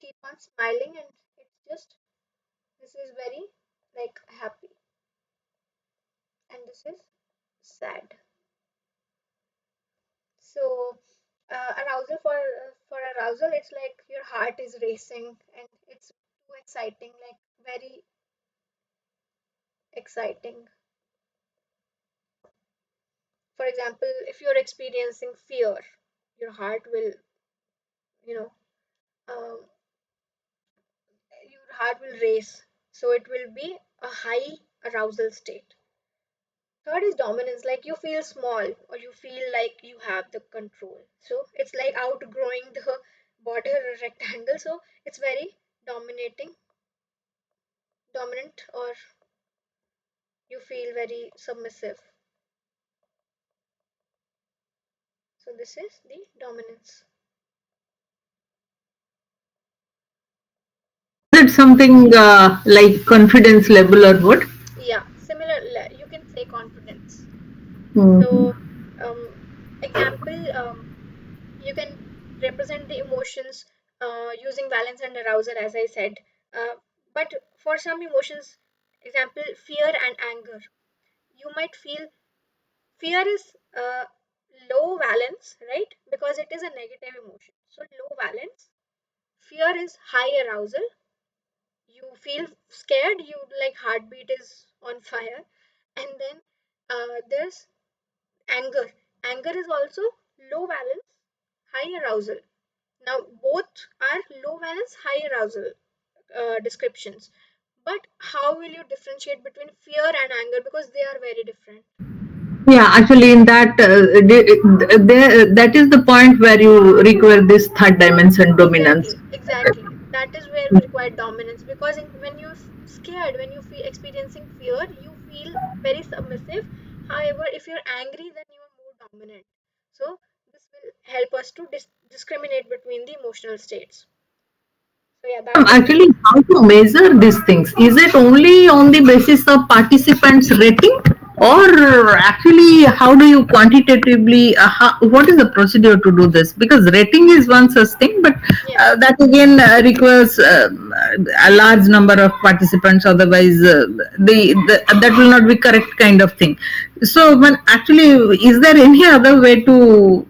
keep on smiling, and it's just this is very like happy, and this is sad. So, arousal for arousal, it's like your heart is racing, and it's too exciting, like very exciting. For example, if you're experiencing fear, your heart will, you know, um, your heart will race. So it will be a high arousal state. Third is dominance, like you feel small or you feel like you have the control. So it's like outgrowing the border rectangle. So it's very dominating, dominant, or you feel very submissive. So this is the dominance. Is it something like confidence level or what? Yeah, similar, you can say confidence. Hmm. So, example, you can represent the emotions using valence and arousal, as I said. Uh, but for some emotions, example, fear and anger, you might feel fear is low valence, right? Because it is a negative emotion. So low valence. Fear is high arousal. You feel scared, you like heartbeat is on fire. And then there's anger. Anger is also low valence, high arousal. Now both are low valence, high arousal descriptions. But how will you differentiate between fear and anger, because they are very different? Yeah, actually, in that, that is the point where you require this third dimension dominance. Exactly. That is where we require dominance, because when you're scared, when you feel experiencing fear, you feel very submissive. However, if you're angry, then you are more dominant. So this will help us to discriminate between the emotional states. So yeah, that is Actually, how to measure these things? Is it only on the basis of participants' rating, or actually, how do you quantitatively? What is the procedure to do this? Because rating is one such thing, but yeah. that again requires a large number of participants. Otherwise, that will not be correct kind of thing. So, when actually, is there any other way to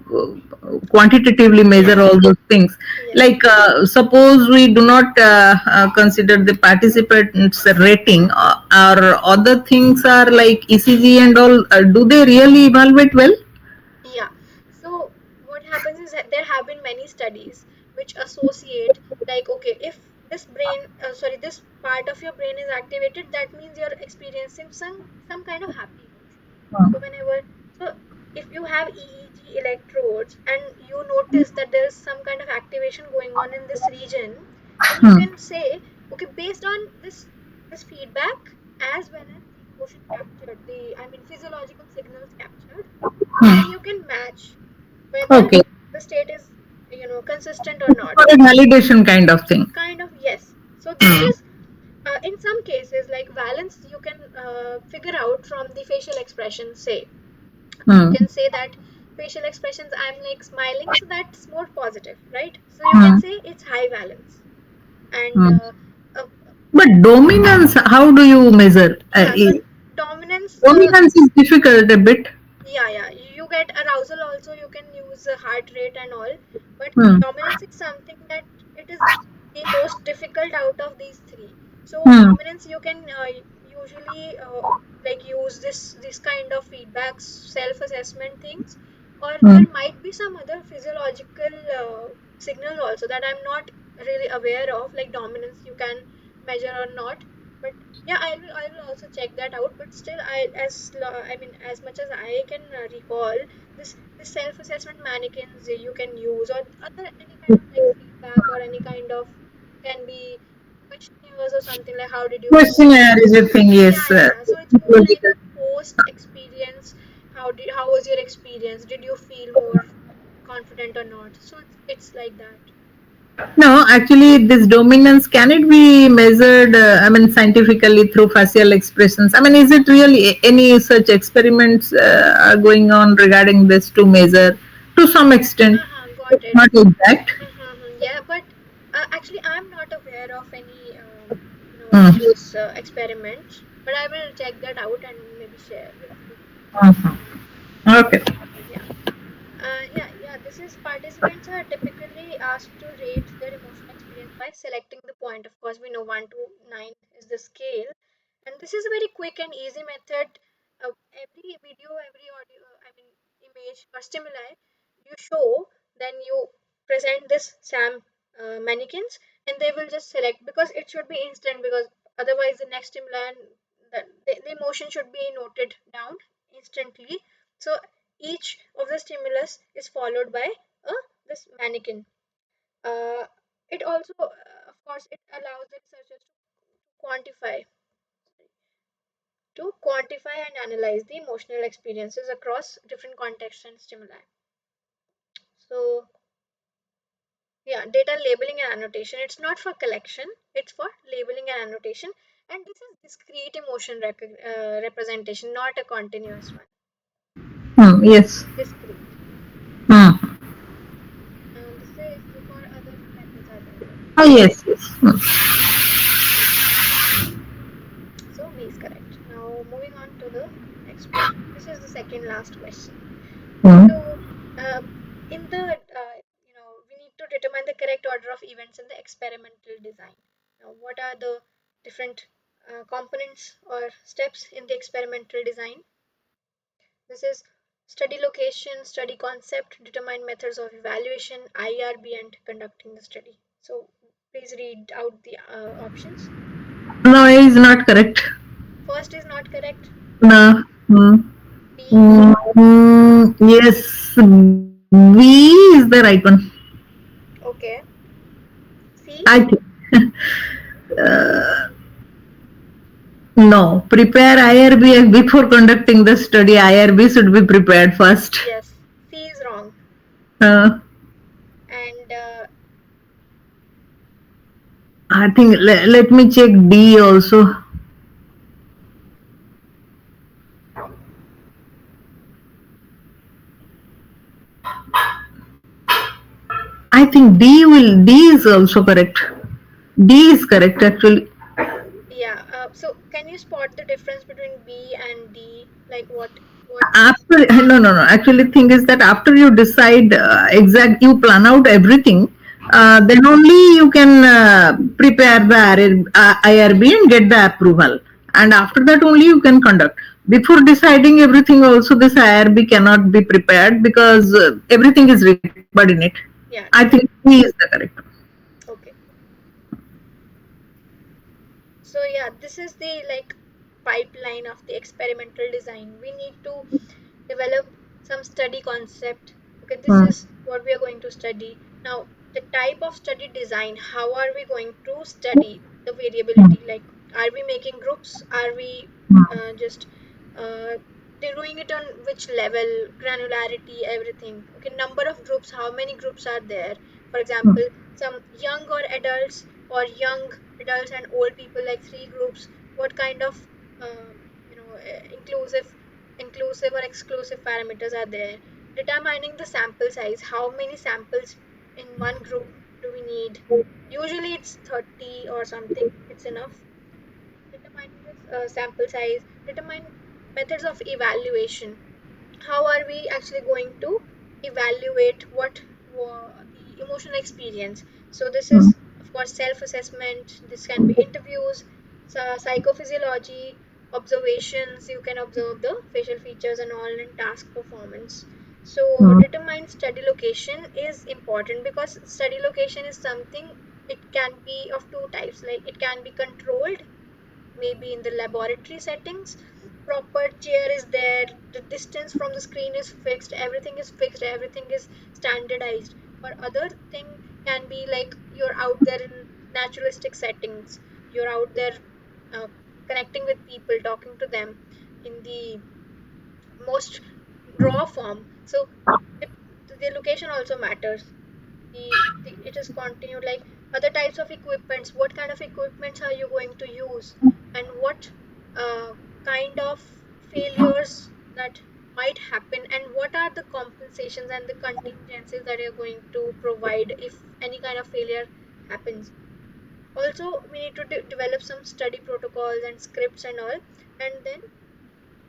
quantitatively measure Yes. all those things? Yes. Like, suppose we do not consider the participants rating, or other things are like ECG and all, do they really evaluate well? Yeah. So what happens is that there have been many studies which associate, like, okay, if this part of your brain is activated, that means you're experiencing some kind of happy emotion. So whenever, so if you have EEG electrodes and you notice that there is some kind of activation going on in this region, then you can say, okay, based on this feedback as well as the emotion captured, the I mean physiological signals captured, then you can match whether Okay, the state is consistent or not. for a validation kind of thing. Kind of, yes. So this is in some cases like valence, you can figure out from the facial expression. Say you Hmm. can say that facial expressions, I'm like smiling, so that's more positive, right? So you can Hmm. say it's high valence. And Hmm. uh, But dominance, how do you measure? yeah, so dominance, Dominance is difficult a bit. yeah, you get arousal also, you can use heart rate and all, but Hmm. dominance is something that it is the most difficult out of these three. So Hmm. dominance, you can usually like use this kind of feedbacks, self assessment things, or Hmm. there might be some other physiological signal also that I'm not really aware of, like dominance you can measure or not. But yeah, I will also check that out. But still, I mean, as much as I can recall, this self assessment mannequins you can use, or other any kind of like feedback, or any kind of, can be questionnaires or something, like how did you feel. Questionnaire is a thing, yes. Yeah, so it's more like a post experience. How was your experience? Did you feel more confident or not? So it's like that. No, actually, this dominance, can it be measured? I mean, scientifically through facial expressions. I mean, is it really any such experiments are going on regarding this to measure to some extent, Got but it. not exact? Yeah, but actually, I'm not aware of any, Hmm. those experiments. But I will check that out and maybe share with you. Mhm. Okay. Yeah. Yeah. This is participants are typically asked to rate their emotional experience by selecting the point. Of course, we know 1 to 9 is the scale, and this is a very quick and easy method. Every video, every audio, I mean, image or stimuli you show, then you present this SAM mannequins, and they will just select, because it should be instant, because otherwise the next stimuli and the emotion should be noted down instantly. So each of the stimulus is followed by this mannequin. Uh, it also, of course, it allows the researchers quantify to quantify and analyze the emotional experiences across different contexts and stimuli. So yeah, data labeling and annotation. It's not for collection; it's for labeling and annotation. And this is discrete emotion representation, not a continuous one. Hmm. Yes. Discrete. Hmm. And this is for other methods Oh, yes, yes. So B is correct. Now moving on to the next question. This is the second last question. Hmm. So uh, in the we need to determine the correct order of events in the experimental design. Now what are the different components or steps in the experimental design? This is study location, study concept, determine methods of evaluation, IRB, and conducting the study. So please read out the options. No, is not correct. First is not correct. No. Hmm. B. Yes, B is the right one. Okay. C. I think. No, prepare IRB before conducting the study. IRB should be prepared first. Yes. C is wrong. Uh, And I think let me check D also. I think D is also correct. D is correct actually. yeah. So can you spot the difference between B and D? Like what? After no, actually thing is that after you decide exact, you plan out everything, Yes. then only you can prepare the IRB and get the approval, and after that only you can conduct. Before deciding everything also, this IRB cannot be prepared because everything is required in it. I Yeah. think True. he is the correct one. Okay. So yeah, this is the like pipeline of the experimental design. We need to develop some study concept. Okay, this Hmm. is what we are going to study. Now, the type of study design, how are we going to study the variability? Like, are we making groups? Are we just uh, they're doing it on which level, granularity, everything? Okay, number of groups, how many groups are there? For example, some young or adults or young adults and old people, like three groups. What kind of inclusive or exclusive parameters are there? Determining the sample size, how many samples in one group do we need? Usually it's 30 or something, it's enough. Determining this sample size, determine methods of evaluation. How are we actually going to evaluate the emotional experience? So this is of course self-assessment. This can be interviews, psychophysiology, observations. You can observe the facial features and all, and task performance. So determine study location is important because study location is something, it can be of two types. Like it can be controlled, maybe in the laboratory settings, proper chair is there, the distance from the screen is fixed, everything is standardized. Or other thing can be like you're out there in naturalistic settings, you're out there uh, connecting with people, talking to them in the most raw form. So the, the location also matters. It is continued, like other types of equipments, what kind of equipments are you going to use, and what uh, kind of failures that might happen, and what are the compensations and the contingencies that you're going to provide if any kind of failure happens. Also we need to develop some study protocols and scripts and all, and then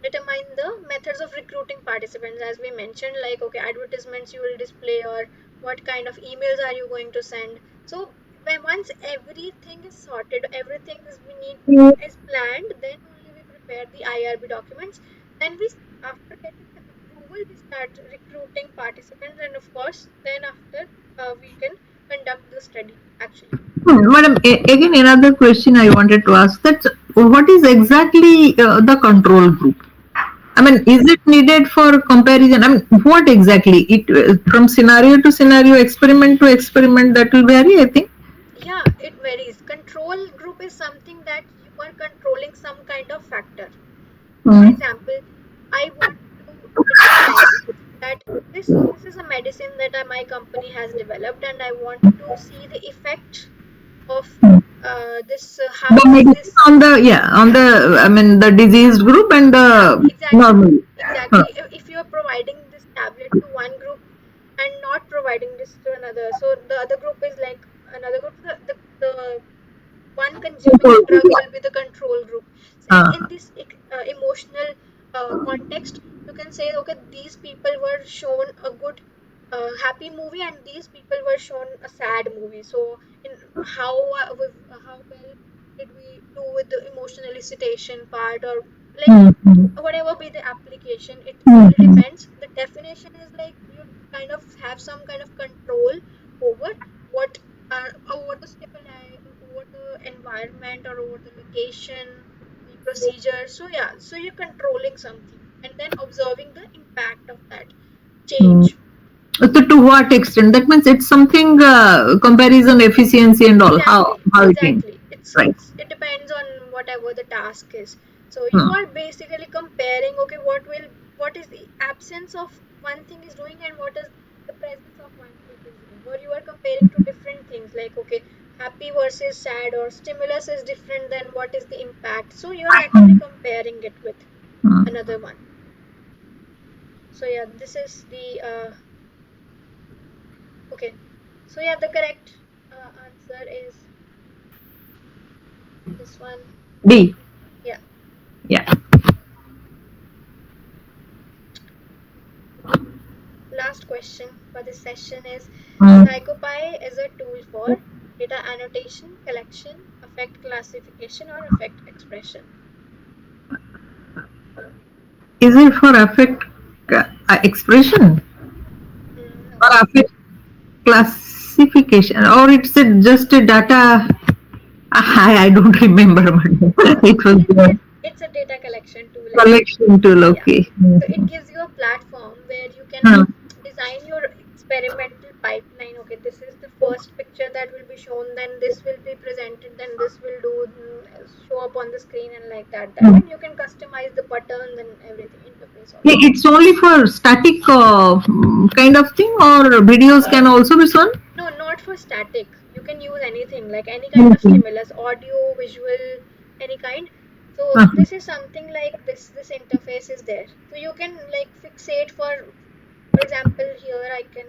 determine the methods of recruiting participants, as we mentioned, like okay, advertisements you will display, or what kind of emails are you going to send. So when once everything is sorted, everything is we need is planned, then only we prepare the IRB documents. Then after getting the approval, we start recruiting participants, and of course then after we can conduct the study actually. Madam, again another question I wanted to ask, that what is exactly the control group? I mean, is it needed for comparison? I mean, what exactly? It from scenario to scenario, experiment to experiment, that will vary, I think. Yeah, it varies. Control group is something that you are controlling some kind of factor. For Hmm. example, I want to determine that this is a medicine that my company has developed, and I want to see the effect of this. The How is medicine this? on the, yeah, on the, I mean, the diseased group and Yeah, the exactly, normal. Huh. exactly. If you are providing this tablet to one group and not providing this to another, so the other group is like another group. The one consuming the Control group, drug yeah. will be the control group. And Uh, in this emotional context, you can say, okay, these people were shown a good happy movie and these people were shown a sad movie. So in how well did we do with the emotional elicitation part, or like mm, whatever be the application, it mm, really mm, depends. The definition is like you kind of have some kind of control over what over the stimuli, over the environment, or over the location, the procedure. So yeah, so you're controlling something and then observing the impact of that mm. change. So to what extent? That means it's something comparison efficiency and all. Exactly, How it means, exactly. right? It depends on whatever the task is. So you Mm, are basically comparing, okay, what is the absence of one thing is doing and what is the presence of one thing is doing. Or you are comparing to different things like, okay, happy versus sad, or stimulus is different than what is the impact. So you are actually mm, comparing it with mm. another one. So yeah, this is the okay. So yeah, the correct answer is this one. D. Yeah. Yeah. Last question for this session is Mm. PsychoPy is a tool for data annotation, collection, affect classification, or affect expression. Is it for affect expression No. or affect classification, or it's just a data? I don't remember. But it was the It's a data collection tool actually. collection tool. Yeah. Okay. So it gives you a platform where you can Huh. design your experimental pipeline. Okay, this is the first picture that will be shown, then this will be presented, then this will do show up on the screen, and like that. Hmm. And you can customize the buttons and everything, interface also. It's only for static kind of thing, or videos can also be shown. No, not for static. You can use anything, like any kind of Okay. stimulus, audio, visual, any kind. So Uh-huh. this is something like this. This interface is there. So you can like fixate for example, here I can.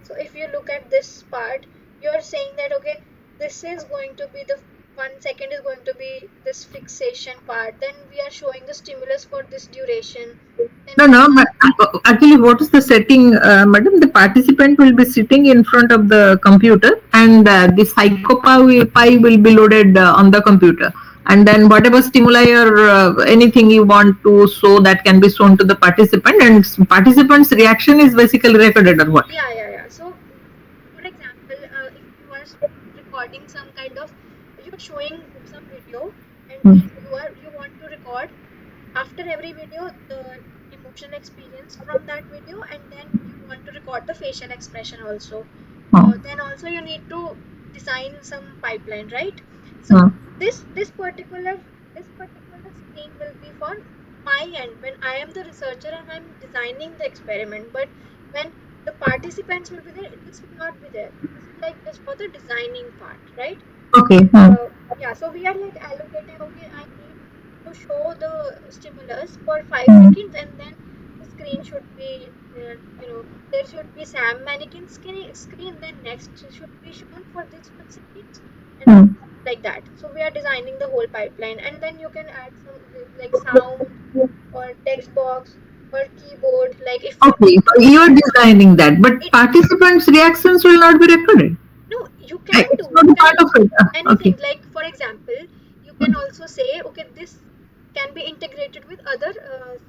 So if you look at this part, you are saying that okay, this is going to be the 1 second is going to be this fixation part. Then we are showing the stimulus for this duration. Then No, we no, are but actually, what is the setting, madam? The participant will be sitting in front of the computer, and the psychopy will be loaded on the computer. And then, whatever stimuli or anything you want to show, that can be shown to the participant, and participant's reaction is basically recorded or what? yeah. So for example, if you are recording some kind of, you're showing some video, and Hmm. then you want to record after every video the emotional experience from that video, and then you want to record the facial expression also. Hmm. Then also you need to design some pipeline, right? So Hmm. this particular screen will be for my end when I am the researcher and I'm designing the experiment. But when the participants will be there, this will not be there. This is like just for the designing part, right? Okay. So Hmm. yeah, so we are like allocating, okay, I need to show the stimulus for 5 seconds, and then the screen should be there should be Sam mannequin screen, then next should be shown for this 1 second, and Hmm. like that. So we are designing the whole pipeline, and then you can add some like sound or text box or keyboard, like if you Okay, so you are designing that, but it participants' reactions will not be recorded. no, you can It's do not a part of it. Okay. anything. Like for example, you can also say, okay, this can be integrated with other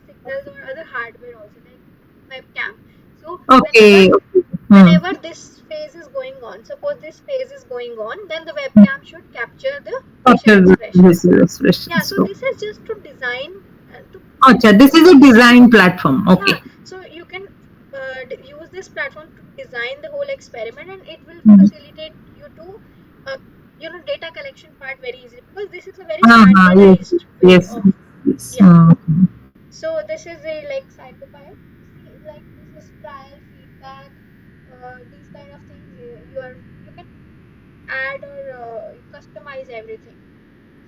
signals or other hardware also, like webcam. So Okay. Okay. Hmm. whenever this phase is going on, suppose this phase is going on, then the webcam should capture the facial After expression. this illustration. Yeah, so So, this is just to design to okay, this is a design platform. yeah, Okay. so you can use this platform to design the whole experiment, and it will Hmm. facilitate you to uh, data collection part very easily, because this is a very Yes. standardized way Yes. of Yes. yeah. Hmm. So this is a like psychopath. See, like this is trial feedback, these kind of things. You can add or customize everything.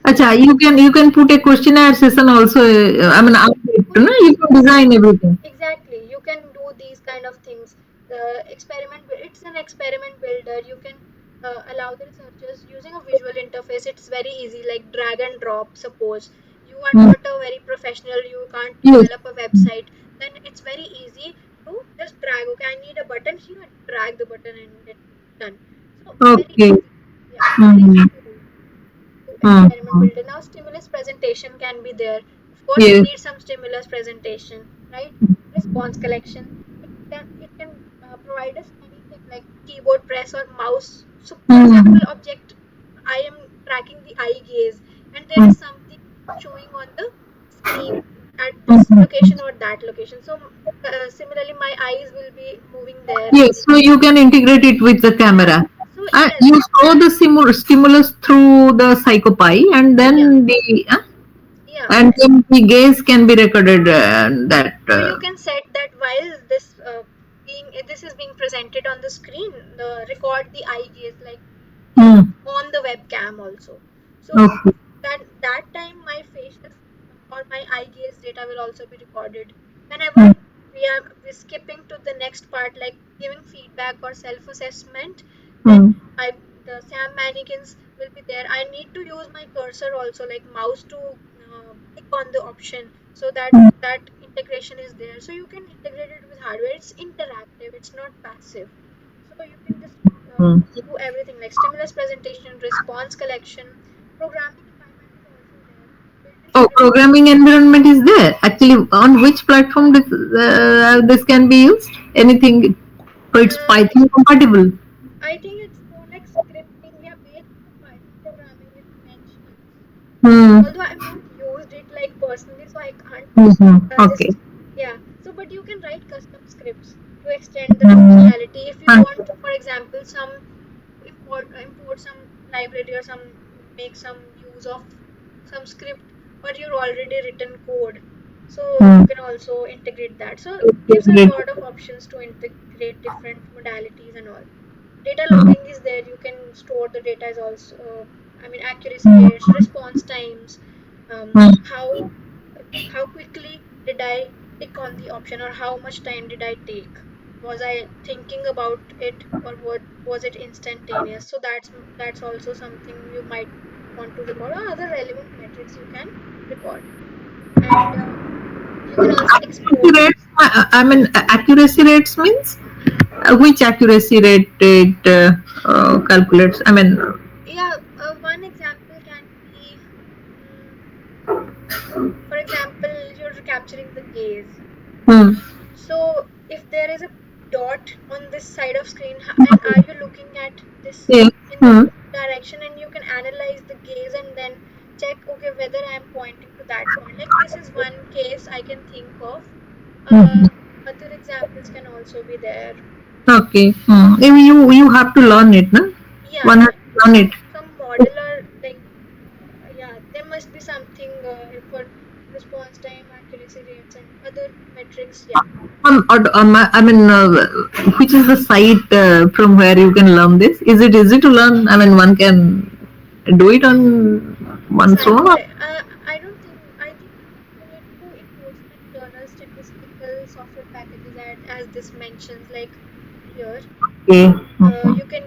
So Acha, you can put a questionnaire session also. I mean, yeah, after it, no? You questionnaire can design everything. exactly. You can do these kind of things. It's an experiment builder. You can allow the researchers using a visual interface. It's very easy, like drag and drop. Suppose you are Mm. not a very professional, you can't Yes. develop a website, then it's very easy to just drag. Okay, I need a button here, drag the button and it's done. So very Okay. easy. Yeah, very easy Mm. to do to experiment Mm. builder. Now stimulus presentation can be there. Of course, we Yes. need some stimulus presentation, right? Response collection. It can provide us anything like keyboard press or mouse. So, for example, Mm. object I am tracking the eye gaze, and there Mm. is something showing on the screen at this Mm. location or that location. So, similarly, my eyes will be moving there. Yes, so you can integrate it with the Yeah. camera. So yes, You show the stimulus through the psychopy, yeah, yeah. and then the gaze can be recorded. That So you can set that while this is being presented on the screen, record the eye gaze like in hmm, on the webcam also. So okay. that time my facial or my eye gaze data will also be recorded. Whenever Hmm, we're skipping to the next part like giving feedback or self assessment, then hmm, I the SAM mannequins will be there. I need to use my cursor also like mouse to click on the option so that hmm, that integration is there. So you can integrate it with hardware. It's interactive, it's not passive. So you can just hmm. do everything like stimulus presentation, response collection, programming environment is also there. Built-in Oh, script. programming environment is there. Actually, on which platform this can be used? Anything? So it's Uh, Python compatible. I think it's more like scripting. Yeah, basically Python programming it mentions. Hmm. Although I've not used it like personally, so I can't Hmm. Okay. just yeah. So, but you can write custom scripts to extend the Hmm. functionality. If you want, for example, some import some library or some make some use of some script, but you're already written code. So Hmm. you can also integrate that. So gives a Great. lot of options to integrate different modalities and all. Data Hmm. logging is there. You can store the data as also I mean accuracy rates, response times, Hmm. how quickly did I tick on the option or how much time did I take? Was I thinking about it or what was it instantaneous? So that's also something you might want to record or other relevant metrics you can record. And you can also Accuracy export. rates, accuracy rates means which accuracy rate it calculates? Yeah, one example can be, mm, for example, you're capturing the gaze. Hmm. So if there is a dot on this side of screen and are you looking at this Yes. in the Hmm. direction and you can analyze the gaze and then check okay whether I'm pointing to that point. Like this is one case I can think of. Hmm. Uh, Other examples can also be there. Okay. Hmm. You have to learn it, no? Yeah, One has yeah. to learn it. Some model or like yeah, there must be something for response time, accuracy rates, and other metrics. Yeah. Which is the site from where you can learn this? Is it easy to learn? One can do it on one's own. I don't think. I think you need to import some internal statistical software packages as this mentions. Like here, Okay. you can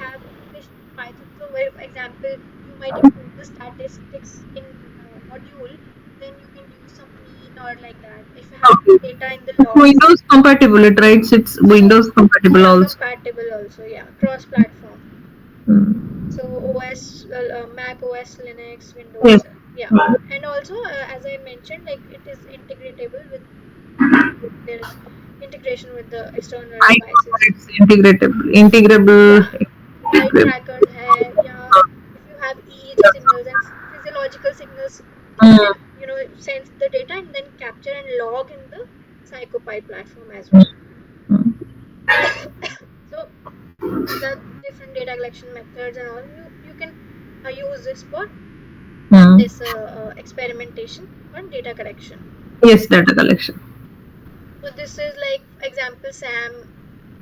have English and Python. So, for example, you might import the statistics in module. Then you can use some mean or like that. If you have Okay. data in the It's logs, Windows compatible, it writes it's yeah, Windows compatible yeah, also. compatible also. Yeah, cross-platform. Hmm. So Mac OS, Linux, Yes. Windows, yeah, and also as I mentioned, like it is integratable with there is integration with the external I know devices. it's integrable. Yeah, Integrable. eye trackers hai, yeah. If you have EEG signals and physiological signals, it Hmm. can sense the data and then capture and log in the PsychoPy platform as well. So the different data collection methods and all you can use this for Hmm. this experimentation on data collection. Yes, data collection. So this is like example SAM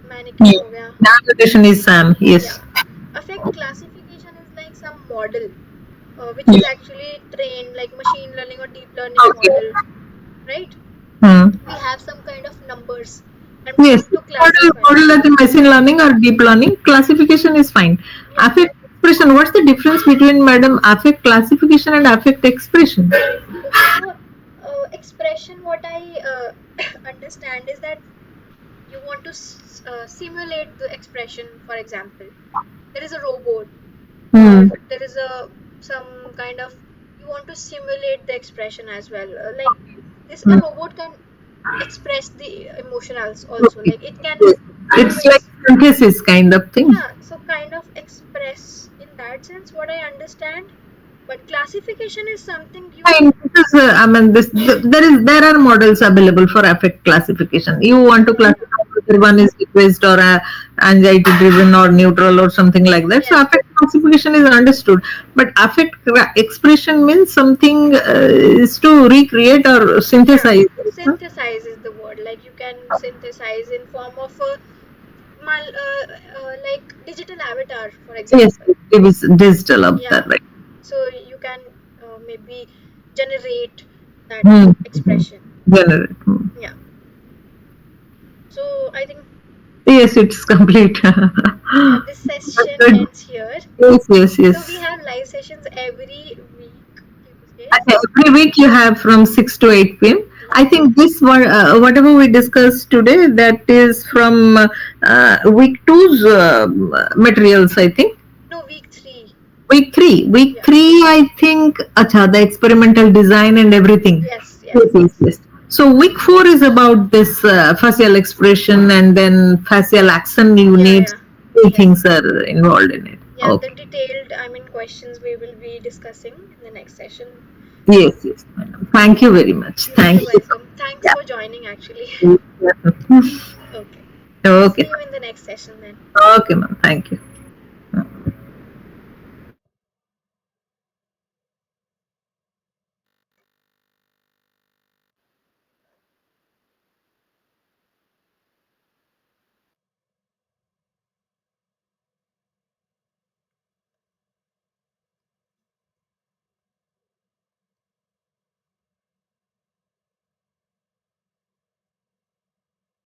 mannequin Yes. ho gaya. Navigation is Sam. Yes. Yeah. Affect classification is like some model which is Yes. actually trained like machine learning or deep learning Okay. model, right? Hmm. We have some kind of numbers and Yes, want to classify. model that in machine learning or deep learning, classification is fine. Yeah. Affect expression, what's the difference between, madam, affect classification and affect expression? Okay, so expression, what I understand is that you want to simulate the expression. For example, there is a robot, or Hmm. there is a some kind of, you want to simulate the expression as well. Like this, a Hmm. robot can express the emotions also. Okay. Like it can Yes. give It's like synthesis kind of thing. yeah, so kind of express in that sense, what I understand. But classification is something you, Fine. I mean, there are models available for affect classification. You want to yeah, yeah, classify whether one is depressed or anxiety driven or neutral or something like that. So yes, affect classification is understood, but affect expression means something is to recreate or yeah. synthesize. Huh? Synthesize is the word. Like you can synthesize in form of a like digital avatar, for Yes, example. it is digital of Yeah, that, right? so you can maybe generate that Hmm. expression. Generate. Hmm. Yeah, so I think Yes, it's complete. this session Good. ends here. Yes, yes, So we yes. have live sessions every week, Tuesdays. And every week you have from 6 to 8 p.m. I Yes. think this one, whatever we discussed today, that is from week two's materials, I think. No, week 3. Week three. Week Yeah. three, I think, acha, the experimental design and everything. Yes, Yes, yes, yes, yes. yes. So week four is about this facial expression and then facial action Yeah, units. yeah. Three Yes. things are involved in it. Yeah, the Okay. detailed, I mean, questions we will be discussing in the next session. Yes, yes, madam. Thank you very much. You're Thank very you. welcome. Thanks for joining, actually. Yeah. Okay. Okay. See you in the next session then. Okay, ma'am. Thank you.